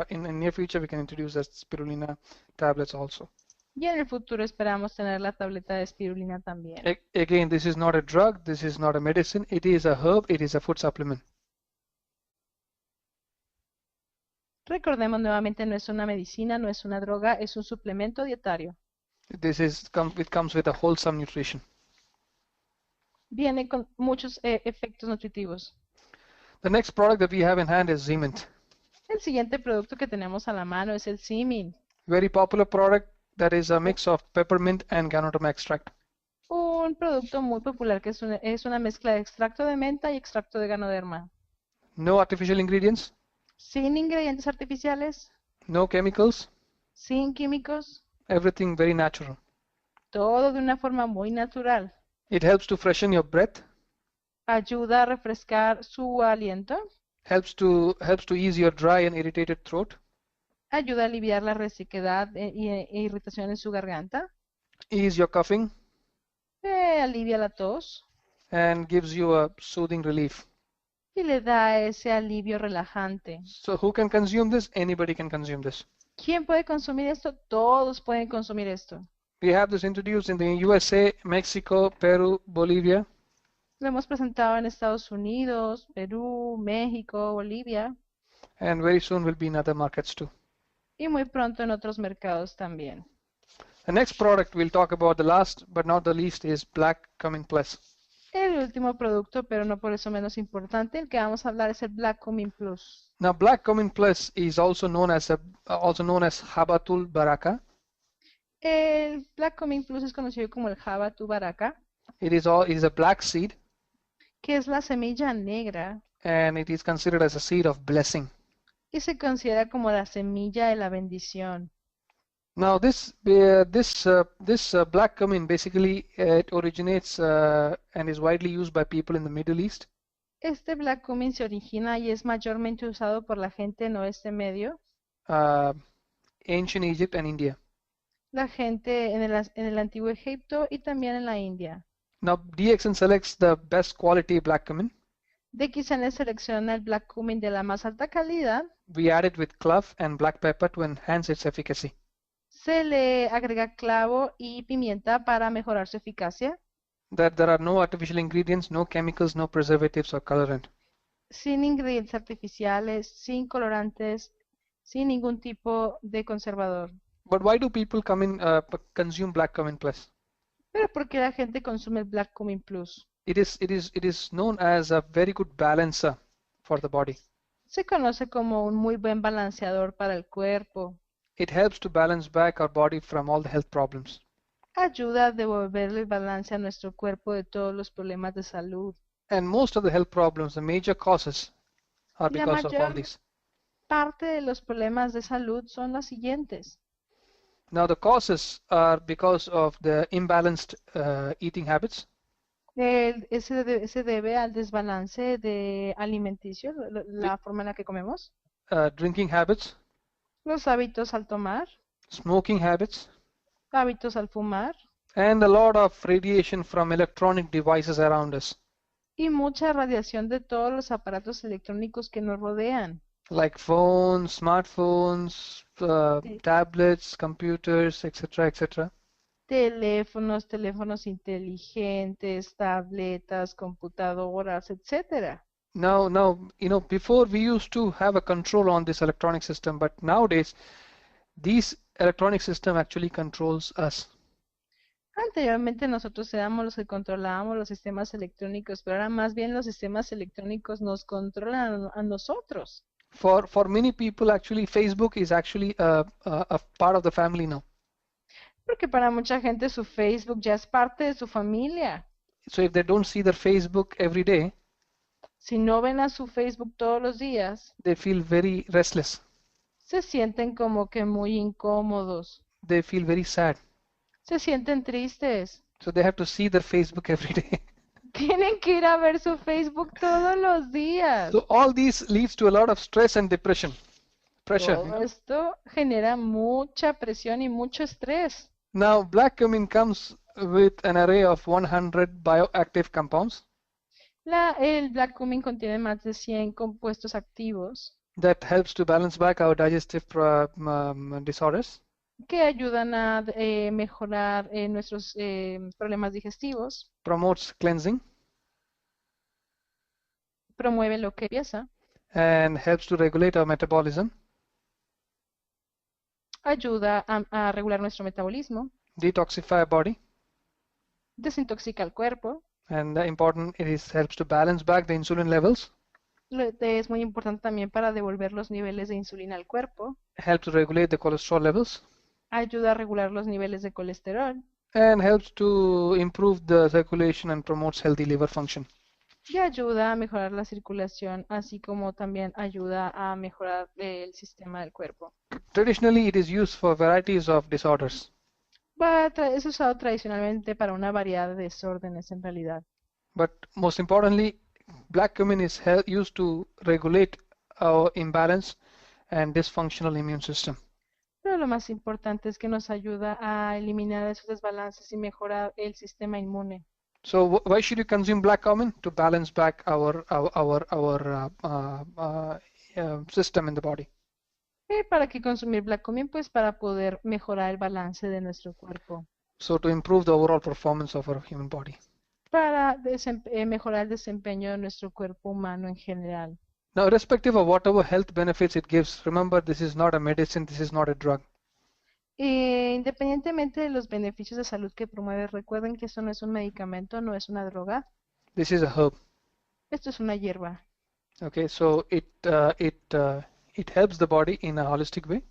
in the near future we can introduce the spirulina tablets also. y en el futuro esperamos tener la tableta de espirulina también. Again, this is not a drug, this is not a medicine, it is a herb, it is a food supplement. Recordemos nuevamente, no es una medicina, no es una droga, es un suplemento dietario. It comes with a wholesome nutrition. Viene con muchos efectos nutritivos. The next product that we have in hand is Zement. El siguiente producto que tenemos a la mano es el Simin, Very popular product that is a mix of peppermint and ganoderma extract. un producto muy popular que es una mezcla de extracto de menta y extracto de ganoderma. No artificial ingredients, Sin ingredientes artificiales, no chemicals, sin químicos, everything very natural. todo de una forma muy natural. It helps to freshen your breath, Ayuda a refrescar su aliento, helps to ease your dry and irritated throat, ayuda a aliviar la resequedad e irritación en su garganta, ease your coughing, alivia la tos and gives you a soothing relief. y le da ese alivio relajante. So who can consume this? Anybody can consume this. ¿Quién puede consumir esto? Todos pueden consumir esto. We have this introduced in the USA, Mexico, Peru, Bolivia, Lo hemos presentado en Estados Unidos, Perú, México, Bolivia and very soon will be in other markets too. y muy pronto en otros mercados también. The next product we'll talk about, the last but not the least, is Black Cumin Plus. El último producto, pero no por eso menos importante, el que vamos a hablar es el Black Cumin Plus. Now, Black Cumin Plus is also known as Habatul Baraka. El Black Cumin Plus es conocido como el Java tuberca, It is a black seed, que es la semilla negra and it is considered as a seed of blessing. y se considera como la semilla de la bendición. Now this black cumin basically it originates and is widely used by people in the Middle East. Este Black Cumin se origina y es mayormente usado por la gente en Oeste Medio, Ancient Egypt and India. la gente en el Antiguo Egipto y también en la India. Now DXN selects the best quality black cumin. DXN selecciona el Black Cumin de la más alta calidad. We add it with clove and black pepper to enhance its efficacy. Se le agrega clavo y pimienta para mejorar su eficacia, That there are no artificial ingredients, no chemicals, no preservatives or colorant. sin ingredientes artificiales, sin colorantes, sin ningún tipo de conservador. But why do people consume black cumin plus? Pero ¿por qué la gente consume el Black Cumin Plus? It is known as a very good balancer for the body. Se conoce como un muy buen balanceador para el cuerpo. It helps to balance back our body from all the health problems. Ayuda a devolverle el balance a nuestro cuerpo de todos los problemas de salud. And most of the health problems, the major causes, are La because of all mayor these. parte de los problemas de salud son los siguientes. Now the causes are because of the imbalanced eating habits, Se debe al desbalance de alimenticio, la forma en la que comemos, drinking habits, los hábitos al tomar, smoking habits, hábitos al fumar and a lot of radiation from electronic devices around us, y mucha radiación de todos los aparatos electrónicos que nos rodean. like phones, smartphones, Te- tablets, computers, etc., etc. teléfonos inteligentes, tabletas, computadoras, etcétera. Now, before we used to have a control on this electronic system, but nowadays, these electronic system actually controls us. Anteriormente nosotros éramos los que controlábamos los sistemas electrónicos, pero ahora más bien los sistemas electrónicos nos controlan a nosotros. For many people, actually, Facebook is actually a part of the family now. Porque para mucha gente su Facebook ya es parte de su familia. So if they don't see their Facebook every day, Si no ven a su Facebook todos los días, they feel very restless. se sienten como que muy incómodos, They feel very sad. se sienten tristes. So they have to see their Facebook every day. Tienen que ir a ver su Facebook todos los días. So all these leads to a lot of stress and depression, pressure. Todo esto genera mucha presión y mucho estrés. Now, black cumin comes with an array of 100 bioactive compounds El Black Cumin contiene más de 100 compuestos activos that helps to balance back our digestive disorders, que ayudan a mejorar nuestros problemas digestivos, promotes cleansing, promueve lo que piensa, and helps to regulate our metabolism, ayuda a regular nuestro metabolismo, detoxify our body, desintoxica el cuerpo. and important, helps to balance back the insulin levels, Es muy importante también para devolver los niveles de insulina al cuerpo, helps to regulate the cholesterol levels, ayuda a regular los niveles de colesterol and helps to improve the circulation and promotes healthy liver function. y ayuda a mejorar la circulación, así como también ayuda a mejorar el sistema del cuerpo. Traditionally, it is used for varieties of disorders, Es usado tradicionalmente para una variedad de desórdenes en realidad. but most importantly, black cumin is used to regulate our imbalance and dysfunctional immune system. Pero lo más importante es que nos ayuda a eliminar esos desbalances y mejorar el sistema inmune. So why should you consume black cumin? To balance back our system in the body. ¿Para qué consumir Black Cumin? Pues para poder mejorar el balance de nuestro cuerpo, So to improve the overall performance of our human body. para mejorar el desempeño de nuestro cuerpo humano en general. Now, irrespective of whatever health benefits it gives, remember this is not a medicine, this is not a drug. Independientemente de los beneficios de salud que promueve, recuerden que esto no es un medicamento, no es una droga, This is a herb. esto es una hierba. Okay, so it helps the body in a holistic way.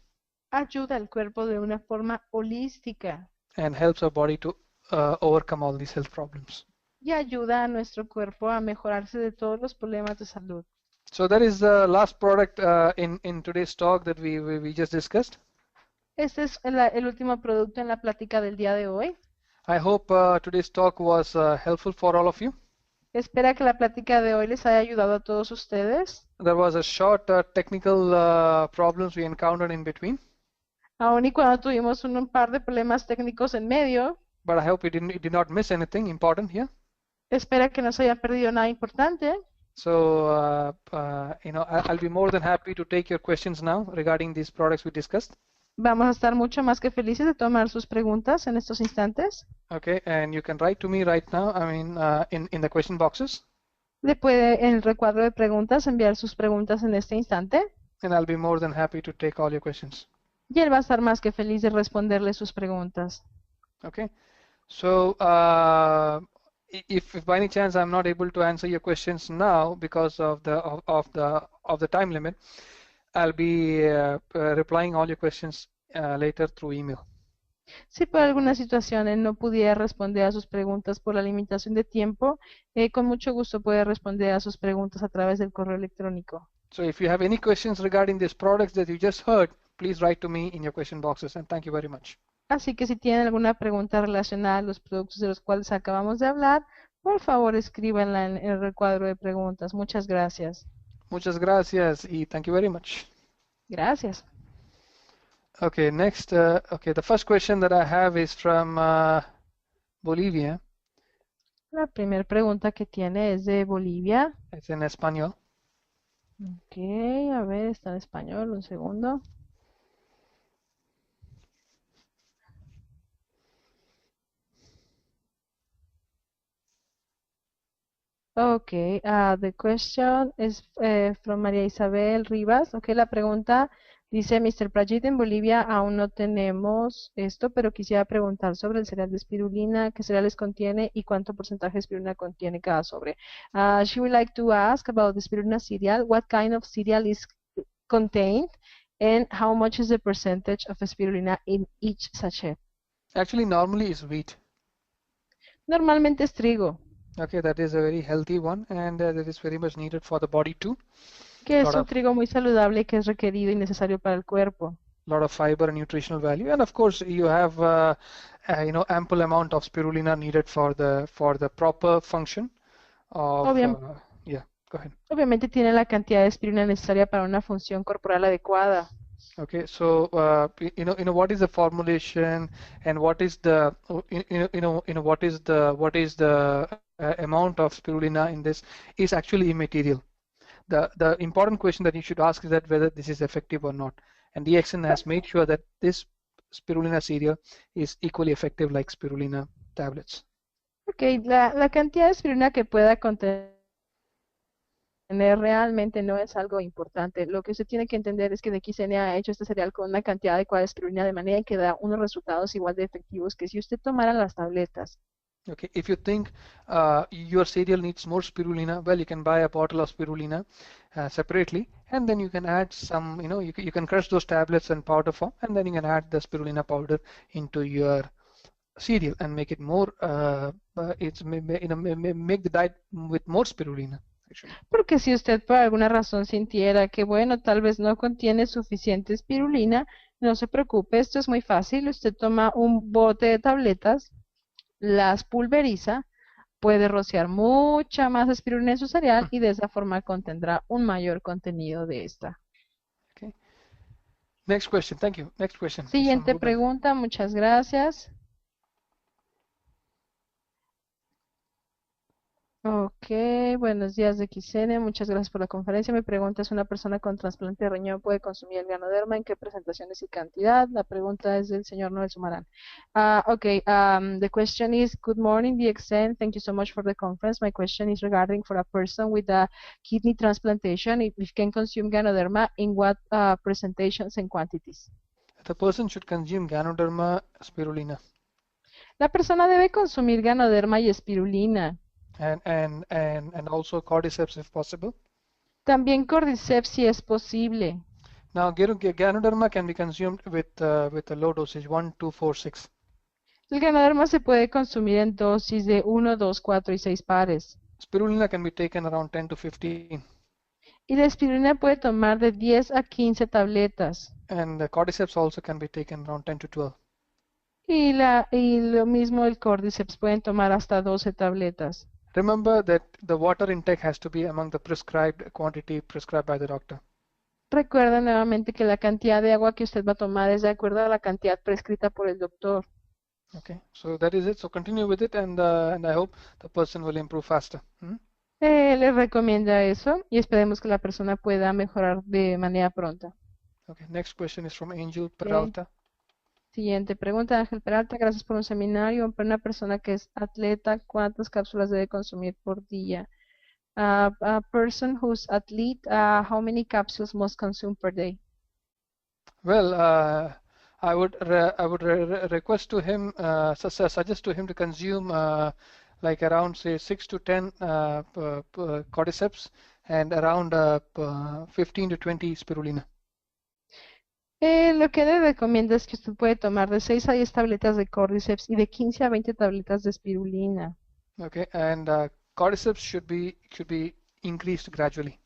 ayuda al cuerpo de una forma holística and helps our body to overcome all these health problems. y ayuda a nuestro cuerpo a mejorarse de todos los problemas de salud. So that is the last product in today's talk that we just discussed. Este es el último producto en la plática del día de hoy. I hope today's talk was helpful for all of you. Espera que la plática de hoy les haya ayudado a todos ustedes. There was a short technical problems we encountered in between, Aún y cuando tuvimos un par de problemas técnicos en medio, but I hope you did not miss anything important here. espera que no se haya perdido nada importante. So I'll be more than happy to take your questions now regarding these products we discussed. Vamos a estar mucho más que felices de tomar sus preguntas en estos instantes. Okay, and you can write to me right now. I mean, in the question boxes, Le puede en el recuadro de preguntas enviar sus preguntas en este instante and I'll be more than happy to take all your questions. y él va a estar más que feliz de responderle sus preguntas. Okay, so if by any chance I'm not able to answer your questions now because of the time limit, I'll be replying all your questions later through email. Si por alguna situación él no pudiera responder a sus preguntas por la limitación de tiempo, con mucho gusto puede responder a sus preguntas a través del correo electrónico. So if you have any questions regarding these products that you just heard, please write to me in your question boxes, and thank you very much. Así que si tienen alguna pregunta relacionada a los productos de los cuales acabamos de hablar, por favor escríbanla en el recuadro de preguntas. Muchas gracias. Muchas gracias y thank you very much. Gracias. Okay, next, okay, the first question that I have is from Bolivia. La primera pregunta que tiene es de Bolivia. It's in español. Ok, a ver, está en español, un segundo. Okay, the question is from María Isabel Rivas. Okay, la pregunta dice, Mr. Prajith, en Bolivia aún no tenemos esto, pero quisiera preguntar sobre el cereal de espirulina, qué cereales contiene y cuánto porcentaje de espirulina contiene cada sobre. She would like to ask about the spirulina cereal, what kind of cereal is contained and how much is the percentage of spirulina in each sachet? Actually, normally it's wheat. Normalmente es trigo. Okay, that is a very healthy one, and that is very much needed for the body too. Que es un trigo muy saludable y que es requerido y necesario para el cuerpo. Lot of fiber and nutritional value, and of course you have ample amount of spirulina needed for the proper function of yeah, go ahead. Obviamente tiene la cantidad de espirulina necesaria para una función corporal adecuada. Okay, so what is the formulation and what is the what is the amount of spirulina in this is actually immaterial. The important question that you should ask is that whether this is effective or not. And DXN has made sure that this spirulina cereal is equally effective like spirulina tablets. Okay, la cantidad de espirulina que pueda contener realmente no es algo importante. Lo que usted tiene que entender es que DXN ha hecho este cereal con una cantidad adecuada de espirulina de manera que da unos resultados igual de efectivos que si usted tomara las tabletas. Okay, if you think your cereal needs more spirulina, well, you can buy a bottle of spirulina separately, and then you can add some, you can crush those tablets in powder form, and then you can add the spirulina powder into your cereal and make it more, make the diet with more spirulina. Porque si usted por alguna razón sintiera que, bueno, tal vez no contiene suficiente espirulina, no se preocupe, esto es muy fácil. Usted toma un bote de tabletas, las pulveriza, puede rociar mucha más espirulina en su cereal y de esa forma contendrá un mayor contenido de esta. Okay. Next question, thank you. Next question. Siguiente pregunta, muchas gracias. Ok, buenos días DXN, muchas gracias por la conferencia. Mi pregunta es, ¿una persona con trasplante de riñón puede consumir el ganoderma? ¿En qué presentaciones y cantidad? La pregunta es del señor Noel Sumarán. The question is, good morning DXN, thank you so much for the conference. My question is regarding for a person with a kidney transplantation, if can consume ganoderma, in what presentations and quantities? The person should consume ganoderma spirulina. La persona debe consumir ganoderma y espirulina. And also cordyceps if possible. También cordyceps si es posible. Now, Ganoderma can be consumed with a low dosage, 1, 2, 4, 6. El ganoderma se puede consumir en dosis de 1, 2, 4 y 6 pares. Spirulina can be taken around 10 to 15. Y la espirulina puede tomar de 10 a 15 tabletas. And the cordyceps also can be taken around 10 to 12. Y lo mismo el cordyceps, pueden tomar hasta 12 tabletas. Remember that the water intake has to be among the prescribed quantity prescribed by the doctor. Recuerda nuevamente que la cantidad de agua que usted va a tomar es de acuerdo a la cantidad prescrita por el doctor. Okay, so that is it. So continue with it, and I hope the person will improve faster. Les recomienda eso y esperemos que la persona pueda mejorar de manera pronta. Okay, next question is from Angel Ok. Peralta. Siguiente pregunta, Ángel Peralta. Gracias por un seminario. Para una persona que es atleta, ¿cuántas cápsulas debe consumir por día? A person who's athlete, how many capsules must consume per day? Well, I would request to him, suggest to him to consume like around say 6 to 10 cordyceps and around 15 to 20 spirulina. Lo que le recomiendo es que usted puede tomar de 6 a 10 tabletas de cordyceps y de 15 a 20 tabletas de espirulina. Okay, and cordyceps should be increased gradually.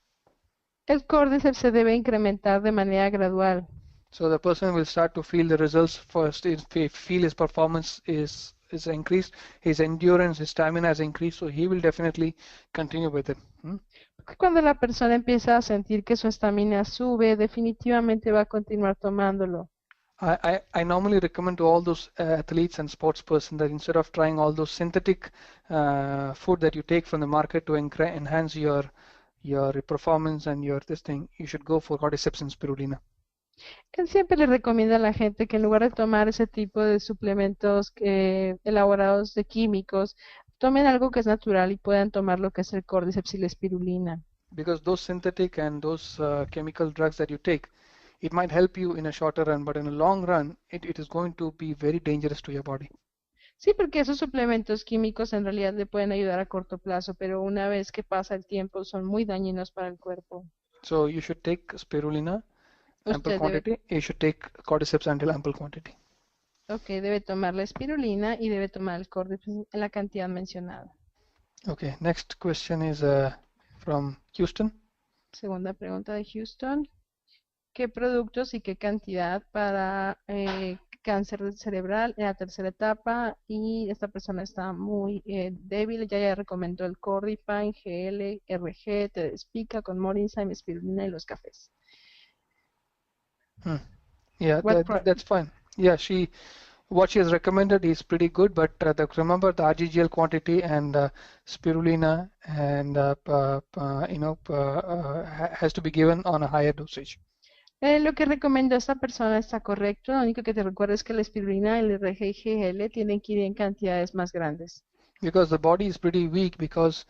El cordyceps se debe incrementar de manera gradual. So the person will start to feel the results first. Feel his performance is increased, his endurance, his stamina has increased, so he will definitely continue with it. Cuando la persona empieza a sentir que su estamina sube, definitivamente va a continuar tomándolo. I normally recommend to all those athletes and sports person that instead of trying all those synthetic food that you take from the market to enhance your performance and your this thing, you should go for cordyceps and spirulina. Él siempre le recomienda a la gente que en lugar de tomar ese tipo de suplementos elaborados de químicos, tomen algo que es natural y puedan tomar lo que es el cordyceps y la espirulina. Because those synthetic and those chemical drugs that you take, it might help you in a shorter run, but in a long run, it is going to be very dangerous to your body. Sí, porque esos suplementos químicos en realidad le pueden ayudar a corto plazo, pero una vez que pasa el tiempo son muy dañinos para el cuerpo. So you should take spirulina, ample Usted debe, quantity. You should take cordyceps until ample quantity. debe tomar la espirulina y debe tomar el cordyceps en la cantidad mencionada. Okay, next question is from Houston. Segunda pregunta de Houston. ¿Qué productos y qué cantidad para cáncer cerebral en la tercera etapa? Y esta persona está muy débil, ya recomendó el Cordifine, GL, RG, te despica con Morinzyme, espirulina y los cafés. Yeah, What that's fine. Yeah, what she has recommended is pretty good, but remember the RGGL quantity and spirulina and has to be given on a higher dosage. Lo que recomendó esta persona está correcto. Lo único que te recuerdo es que la espirulina, el RG y GL tienen que ir en cantidades más grandes. Because the body is pretty weak because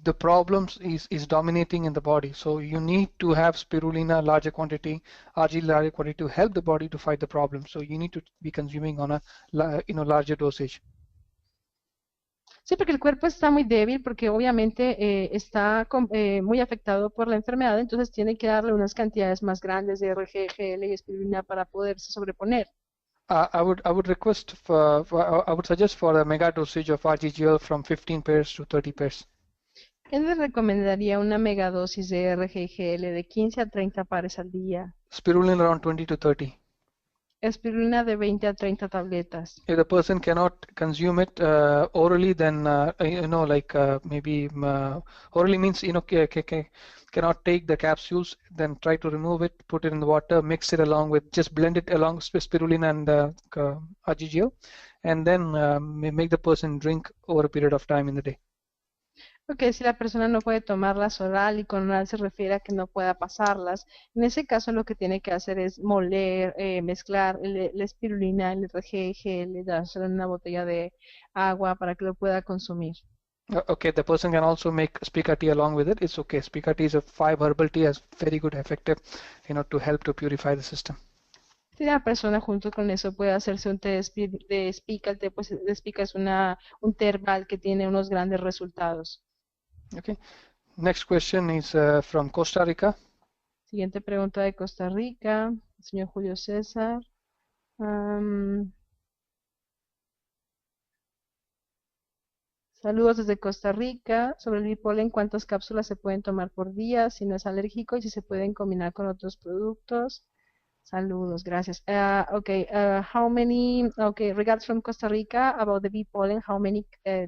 the problems is dominating in the body. So you need to have spirulina larger quantity, RG larger quantity to help the body to fight the problem. So you need to be consuming on a larger dosage. Sí, porque el cuerpo está muy débil, porque obviamente está muy afectado por la enfermedad, entonces tiene que darle unas cantidades más grandes de RG, GL y espirulina para poderse sobreponer. I would request I would suggest for a mega dosage of RGGL from 15 pairs to 30 pairs. Él le recomendaría una megadosis de RG y GL de 15 a 30 pares al día. Spirulina around 20 to 30. Espirulina de 20 a 30 tabletas. If the person cannot consume it orally, then maybe orally means cannot take the capsules, then try to remove it, put it in the water, mix it along with, just blend it along spirulina and RGGL, and then make the person drink over a period of time in the day. Ok, si la persona no puede tomarlas oral y con oral se refiere a que no pueda pasarlas, en ese caso lo que tiene que hacer es moler, mezclar la espirulina, el RGGL, dárselo en una botella de agua para que lo pueda consumir. Okay, the person can also make spica tea along with it. It's okay. Spica tea is a 5 herbal tea, has very good effective, to help to purify the system. Si la persona junto con eso puede hacerse un té de spica, el té de spica es un té herbal que tiene unos grandes resultados. Okay. Next question is from Costa Rica. Siguiente pregunta de Costa Rica, señor Julio César. Saludos desde Costa Rica. Sobre el bipolen, ¿cuántas cápsulas se pueden tomar por día si no es alérgico y si se pueden combinar con otros productos? Saludos, gracias. Okay, how many, okay, regards from Costa Rica about the bee pollen, how many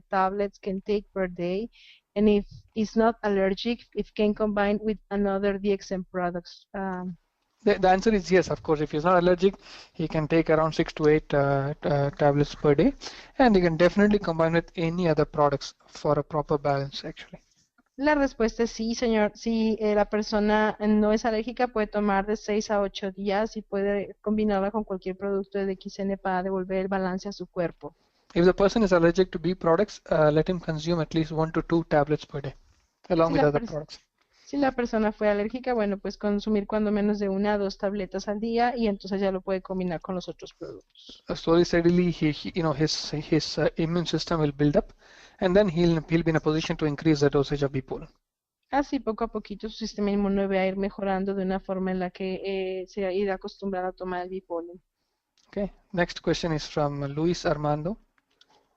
tablets can take per day? And if it's not allergic, if can combine with another DXN products. The answer is yes, of course. If he's not allergic, he can take around 6 to 8 tablets per day, and he can definitely combine with any other products for a proper balance, actually. La respuesta es sí, señor. Si la persona no es alérgica, puede tomar de 6 a 8 días y puede combinarla con cualquier producto de DXN para devolver el balance a su cuerpo. If the person is allergic to bee products, let him consume at least 1 to 2 tablets per day, along Si with la, other pers- products. si la persona fue alérgica, bueno, pues consumir cuando menos de 1 a 2 tabletas al día y entonces ya lo puede combinar con los otros productos. Slowly, steadily, his immune system will build up, and then he'll be in a position to increase the dosage of bee pollen. Así poco a poquito su sistema inmune va a ir mejorando de una forma en la que se irá acostumbrado a tomar el bipolen. Okay. Next question is from Luis Armando.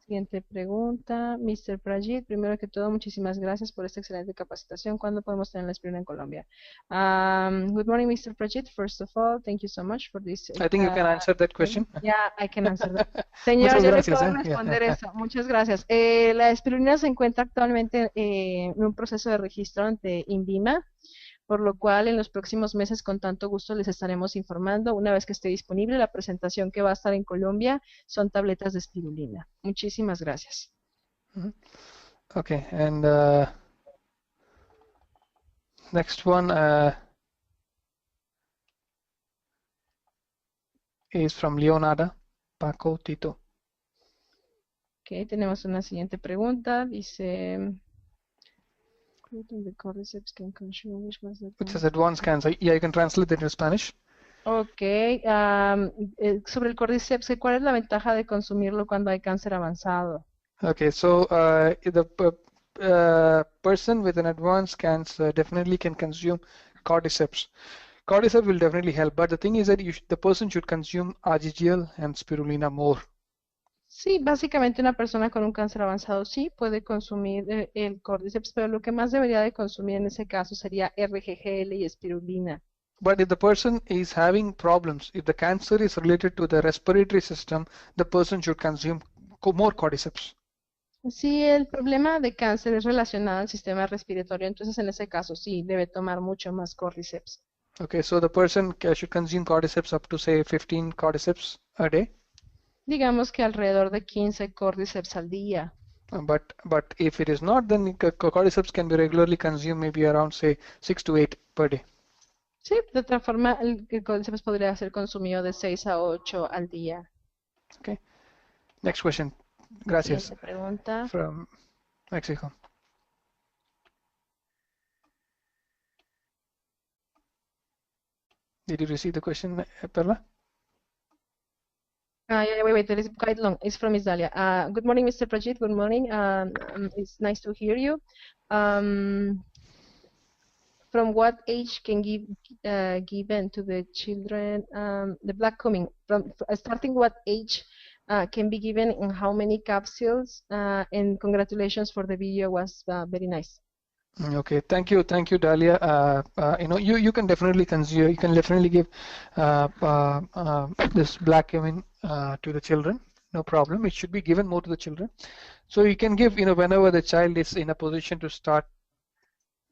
Siguiente pregunta, Mr. Prajith. Primero que todo, muchísimas gracias por esta excelente capacitación. ¿Cuándo podemos tener la espirina en Colombia? Good morning, Mr. Prajith. First of all, thank you so much for this. I think you can answer that question. Yeah, I can answer that. Señor, Muchas yo le gracias. puedo responder eso. Muchas gracias. La espirulina se encuentra actualmente en un proceso de registro ante INVIMA, por lo cual en los próximos meses con tanto gusto les estaremos informando. Una vez que esté disponible, la presentación que va a estar en Colombia son tabletas de espirulina. Muchísimas gracias. Okay, and next one is from Leonardo Paco Tito. Ok, tenemos una siguiente pregunta. Dice... The cordyceps can consume, which was the It says advanced cancer. Yeah, you can translate that into Spanish. Ok, sobre el cordyceps, ¿cuál es la ventaja de consumirlo cuando hay cáncer avanzado? Okay, so the person with an advanced cancer definitely can consume cordyceps. Cordyceps will definitely help, but the thing is that the person should consume RGGL and spirulina more. Sí, básicamente una persona con un cáncer avanzado sí puede consumir el cordyceps, pero lo que más debería de consumir en ese caso sería RGGL y espirulina. But if the person is having problems, if the cancer is related to the respiratory system, the person should consume more cordyceps. Si el problema de cáncer es relacionado al sistema respiratorio, entonces en ese caso sí debe tomar mucho más cordyceps. Okay, so the person should consume cordyceps up to say 15 cordyceps a day. Digamos que alrededor de 15 cordyceps al día. But if it is not, then cordyceps can be regularly consumed, maybe around say 6 to 8 per day. Sí, de otra forma, el cordyceps podría ser consumido de 6 a 8 al día. Okay. Next question. Gracias. Siguiente pregunta. From Mexico. Did you receive the question, Perla? Yeah, wait, it is quite long. It's from Isdalia. Good morning, Mr. Prajith. Good morning. It's nice to hear you. From what age can given to the children the black cumin? From starting what age can be given in how many capsules? And congratulations for the video, was very nice. Okay, thank you, Dalia. You can definitely consume. You can definitely give this black cumin to the children. No problem. It should be given more to the children. So you can give, whenever the child is in a position to start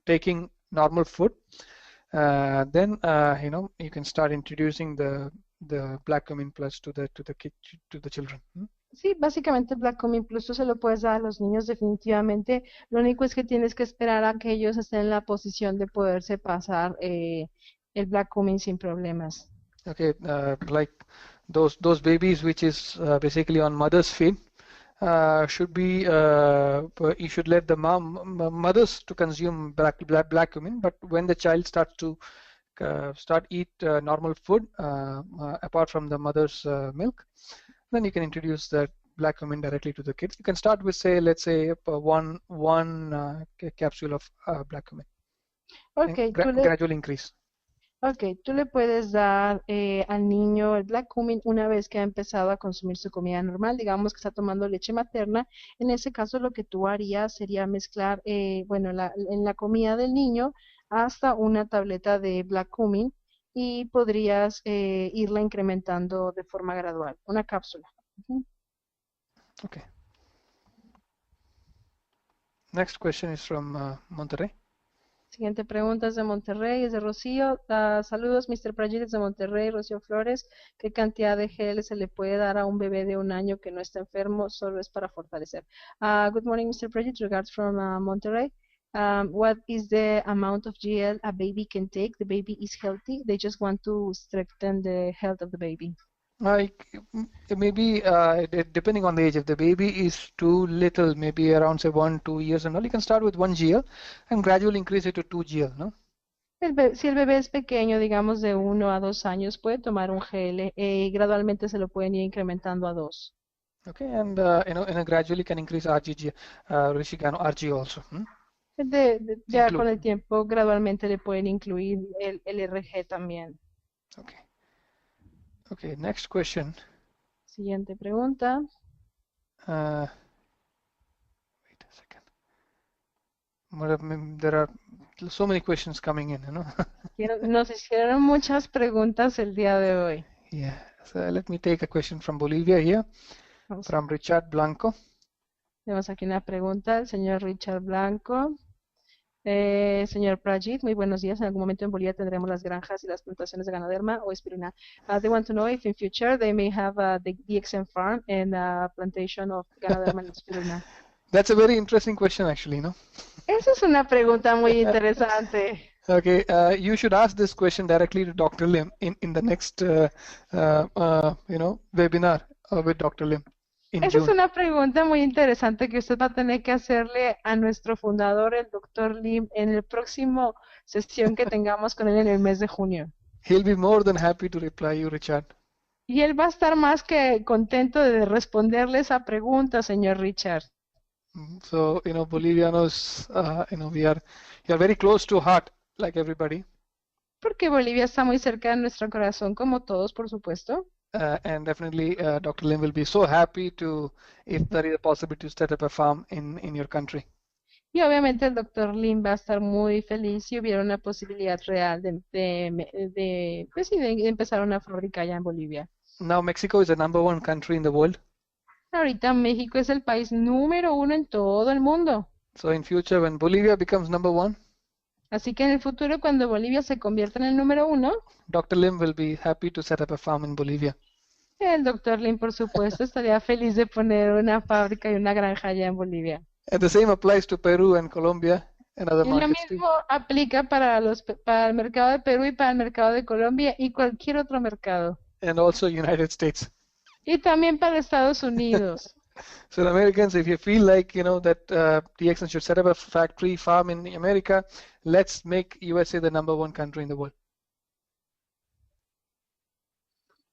taking normal food, then you can start introducing the black cumin plus to the children. Sí, básicamente el Black Cumin Plus tú se lo puedes dar a los niños definitivamente. Lo único es que tienes que esperar a que ellos estén en la posición de poderse pasar el Black Cumin sin problemas. Okay, like those babies which is basically on mother's feed, should be you should let the mothers to consume black cumin, but when the child starts to eat normal food apart from the mother's milk, then you can introduce that black cumin directly to the kids. You can start with let's say one capsule of black cumin. Okay, gradual increase. Ok, tú le puedes dar al niño el Black Cumin una vez que ha empezado a consumir su comida normal, digamos que está tomando leche materna. En ese caso, lo que tú harías sería mezclar, bueno, en la comida del niño hasta una tableta de Black Cumin y podrías irla incrementando de forma gradual, una cápsula. Ujú. Okay. Next question is from Monterrey. Siguiente pregunta es de Monterrey, es de Rocío. Saludos, Mr. Prajit, es de Monterrey, Rocío Flores. ¿Qué cantidad de gel se le puede dar a un bebé de 1 año que no está enfermo? Solo es para fortalecer. Good morning, Mr. Prajit. Regards from Monterrey. What is the amount of gel a baby can take? The baby is healthy. They just want to strengthen the health of the baby. Like maybe depending on the age, if the baby is too little, maybe around say 1, 2 years and all, you can start with 1 GL and gradually increase it to 2 GL, no? Si el bebé es pequeño, digamos de 1 a 2 años, puede tomar un gel y gradualmente se lo pueden ir incrementando a 2. Okay, and gradually can increase RGG, Rishikano RG also. Ya Include. con el tiempo, gradualmente le pueden incluir el RG también. Okay. Okay. Next question. Siguiente pregunta. Wait a second. There are so many questions coming in, you know. Nos hicieron muchas preguntas el día de hoy. Yeah. So let me take a question from Bolivia here, from Richard Blanco. Tenemos aquí una pregunta del señor Richard Blanco. Señor Prajit, muy buenos días. En algún momento en Bolivia tendremos las granjas y las plantaciones de ganoderma o espirulina. They want to know if in future they may have the DXN farm and a plantation of ganoderma and spirulina. That's a very interesting question, actually, no? Esa es una pregunta muy interesante. Okay, you should ask this question directly to Dr. Lim in the next, webinar with Dr. Lim in Esa es June. una pregunta muy interesante que usted va a tener que hacerle a nuestro fundador, el doctor Lim, en el próximo sesión que tengamos con él en el mes de junio. He'll be more than happy to reply you, Richard. Y él va a estar más que contento de responderle esa pregunta, señor Richard. So, Bolivianos, we are very close to heart, like everybody. Porque Bolivia está muy cerca de nuestro corazón, como todos, por supuesto. And definitely, Dr. Lim will be so happy if there is a possibility to set up a farm in your country. Y obviamente el doctor Lim va a estar muy feliz si hubiera una posibilidad real pues sí, de empezar una fábrica allá en Bolivia. Now, Mexico is the #1 country in the world. Ahorita México es el país número 1 en todo el mundo. So in future, when Bolivia becomes #1, Así que en el futuro, cuando Bolivia se convierta en el número 1, Dr. Lim will be happy to set up a farm in Bolivia. el doctor Lim, por supuesto, estaría feliz de poner una fábrica y una granja allá en Bolivia. And the same applies to Peru and Colombia and other Y lo markets too. mismo aplica para el mercado de Perú y para el mercado de Colombia y cualquier otro mercado. And also United States. Y también para Estados Unidos. So Americans, if you feel like, that DXN should set up a factory farm in America, let's make USA the #1 country in the world.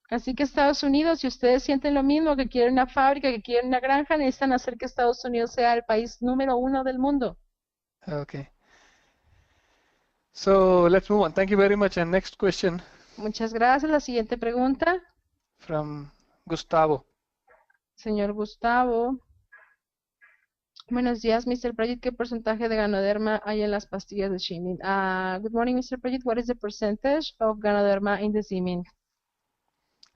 Así que Estados Unidos, si ustedes sienten lo mismo, que quieren una fábrica, que quieren una granja, necesitan hacer que Estados Unidos sea el país número 1 del mundo. Okay. So let's move on. Thank you very much. And next question Muchas gracias. La siguiente pregunta, from Gustavo. señor Gustavo. Buenos días, Mr. Prajit. ¿Qué porcentaje de ganoderma hay en las pastillas de Shimin? Good morning, Mr. Prajit. What is the percentage of ganoderma in the Shimin?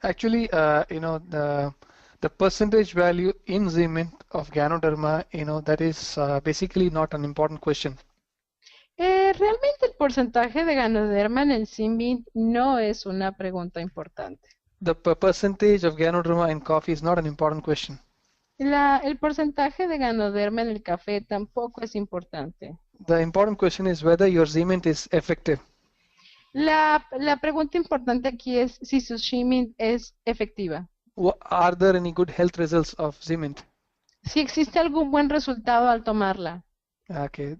Actually, the percentage value in Zement of Ganoderma, that is basically not an important question. Realmente el porcentaje de ganoderma en el Shimin no es una pregunta importante. The percentage of Ganoderma in coffee is not an important question. El porcentaje de ganoderma en el café tampoco es importante. The important question is whether your Zement is effective. La pregunta importante aquí es si su Shimin es efectiva. Are there any good health results of Zement? Si existe algún buen resultado al tomarla. Okay,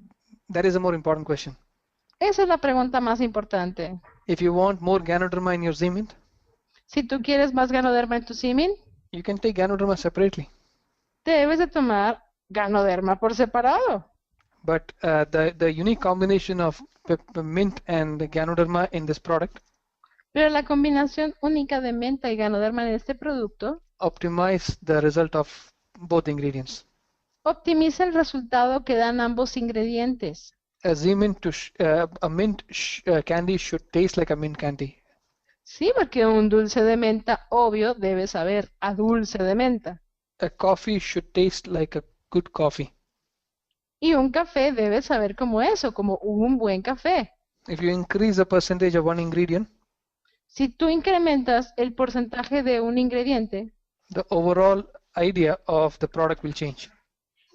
that is a more important question. Esa es la pregunta más importante. If you want more Ganoderma in your Zement, Si tú quieres más ganoderma en tu Shimin, you can take Ganoderma separately. debes de tomar ganoderma por separado. But the unique combination of mint and Ganoderma in this product Pero la combinación única de menta y ganoderma en este producto optimize the result of both ingredients. optimiza el resultado que dan ambos ingredientes. A mint candy should taste like a mint candy. Sí, porque un dulce de menta, obvio, debe saber a dulce de menta. A coffee should taste like a good coffee. Y un café debe saber como eso, como un buen café. If you increase the percentage of one ingredient, Si tú incrementas el porcentaje de un ingrediente, the overall idea of the product will change.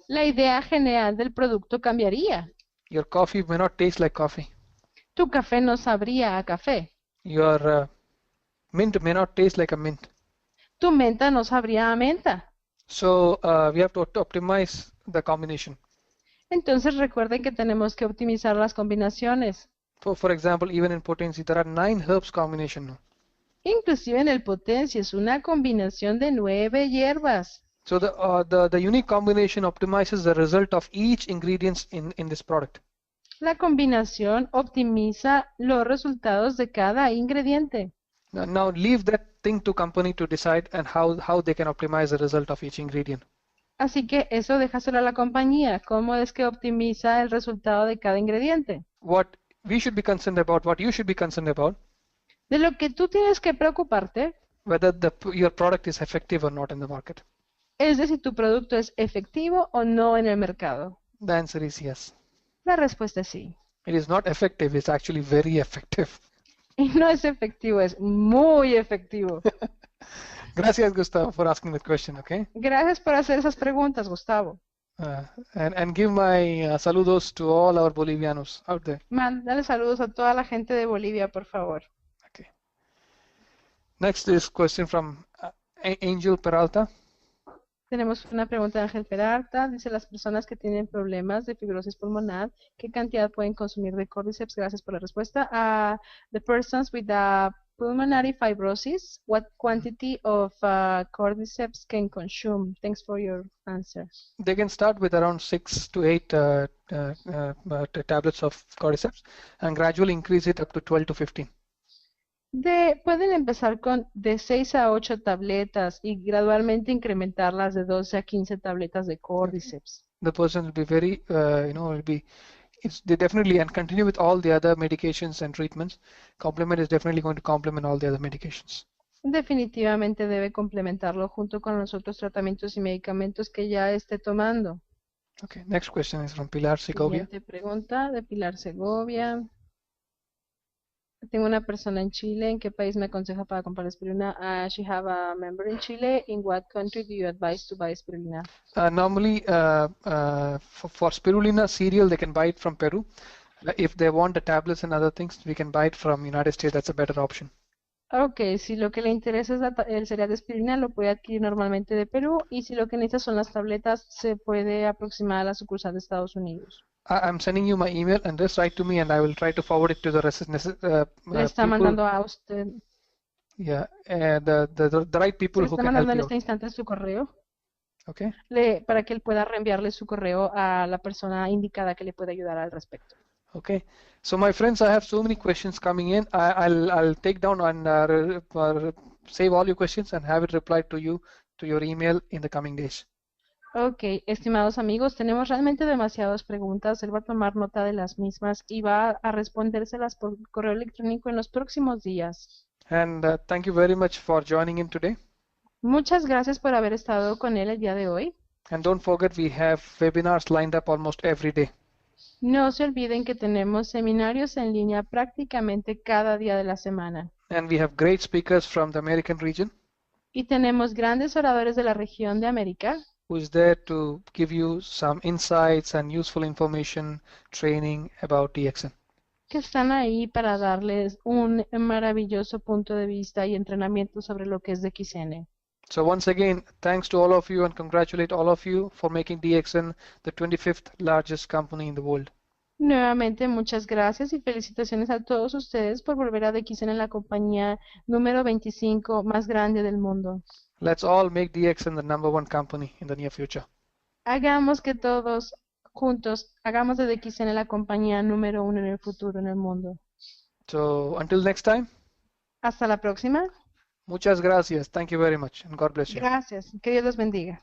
la idea general del producto cambiaría. Your coffee may not taste like coffee. Tu café no sabría a café. Your mint may not taste like a mint. Tu menta no sabría a menta. So we have to optimize the combination. Entonces recuerden que tenemos que optimizar las combinaciones. For example, even in potency, there are 9 herbs combination now. Inclusive en el potencia es una combinación de 9 hierbas. So the unique combination optimizes the result of each ingredient in this product. La combinación optimiza los resultados de cada ingrediente. Now leave that thing to company to decide and how they can optimize the result of each ingredient. Así que eso déjaselo a la compañía. ¿Cómo es que optimiza el resultado de cada ingrediente? What we should be concerned about, what you should be concerned about, De lo que tú tienes que preocuparte whether your product is effective or not in the market. es de si tu producto es efectivo o no en el mercado. The answer is yes. La respuesta es sí. It is not effective, it's actually very effective. Y no es efectivo, es muy efectivo. Gracias, Gustavo, for asking the question, okay? Gracias por hacer esas preguntas, Gustavo. And give my saludos to all our Bolivianos out there. Mándale saludos a toda la gente de Bolivia, por favor. Okay. Next is question from Angel Peralta. Tenemos una pregunta de Ángel Peralta. Dice, las personas que tienen problemas de fibrosis pulmonar, ¿qué cantidad pueden consumir de cordyceps? Gracias por la respuesta. The persons with pulmonary fibrosis, what quantity of cordyceps can consume? Thanks for your answer. They can start with around 6 to 8 tablets of cordyceps and gradually increase it up to 12 to 15. Pueden empezar con de 6 a 8 tabletas y gradualmente incrementarlas de 12 a 15 tabletas de cordyceps. The person will be very, they definitely, and continue with all the other medications and treatments. Complement is definitely going to complement all the other medications. Definitivamente debe complementarlo junto con los otros tratamientos y medicamentos que ya esté tomando. Okay, next question is from Pilar Segovia. Siguiente pregunta de Pilar Segovia. Tengo una persona en Chile. ¿En qué país me aconseja para comprar espirulina? She have a member in Chile. In what country do you advise to buy spirulina? Normally, for spirulina cereal, they can buy it from Peru. If they want the tablets and other things, we can buy it from United States. That's a better option. Ok, si lo que le interesa es el cereal de espirulina, lo puede adquirir normalmente de Perú. Y si lo que necesita son las tabletas, se puede aproximar a la sucursal de Estados Unidos. I'm sending you my email and just write to me and I will try to forward it to the Le está mandando a usted. Yeah, the right people Le who está can mandando help en you. este instante su correo. Okay. Para que él pueda reenviarle su correo a la persona indicada que le pueda ayudar al respecto. Okay. So my friends, I have so many questions coming in. I'll take down and save all your questions and have it replied to you to your email in the coming days. Ok, estimados amigos, tenemos realmente demasiadas preguntas. Él va a tomar nota de las mismas y va a respondérselas por correo electrónico en los próximos días. And thank you very much for joining in today. Muchas gracias por haber estado con él el día de hoy. And don't forget, we have webinars lined up almost every day. No se olviden que tenemos seminarios en línea prácticamente cada día de la semana. And we have great speakers from the American region Y tenemos grandes oradores de la región de América who is there to give you some insights and useful information training about DXN. que están ahí para darles un maravilloso punto de vista y entrenamiento sobre lo que es DXN. So once again, thanks to all of you and congratulate all of you for making DXN the 25th largest company in the world. Nuevamente, muchas gracias y felicitaciones a todos ustedes por volver a DXN en la compañía número 25 más grande del mundo. Let's all make DXN the #1 company in the near future. Hagamos que todos juntos hagamos de DXN la compañía número 1 en el futuro, en el mundo. So until next time, Hasta la próxima. muchas gracias. Thank you very much and God bless you. Gracias. Que Dios los bendiga.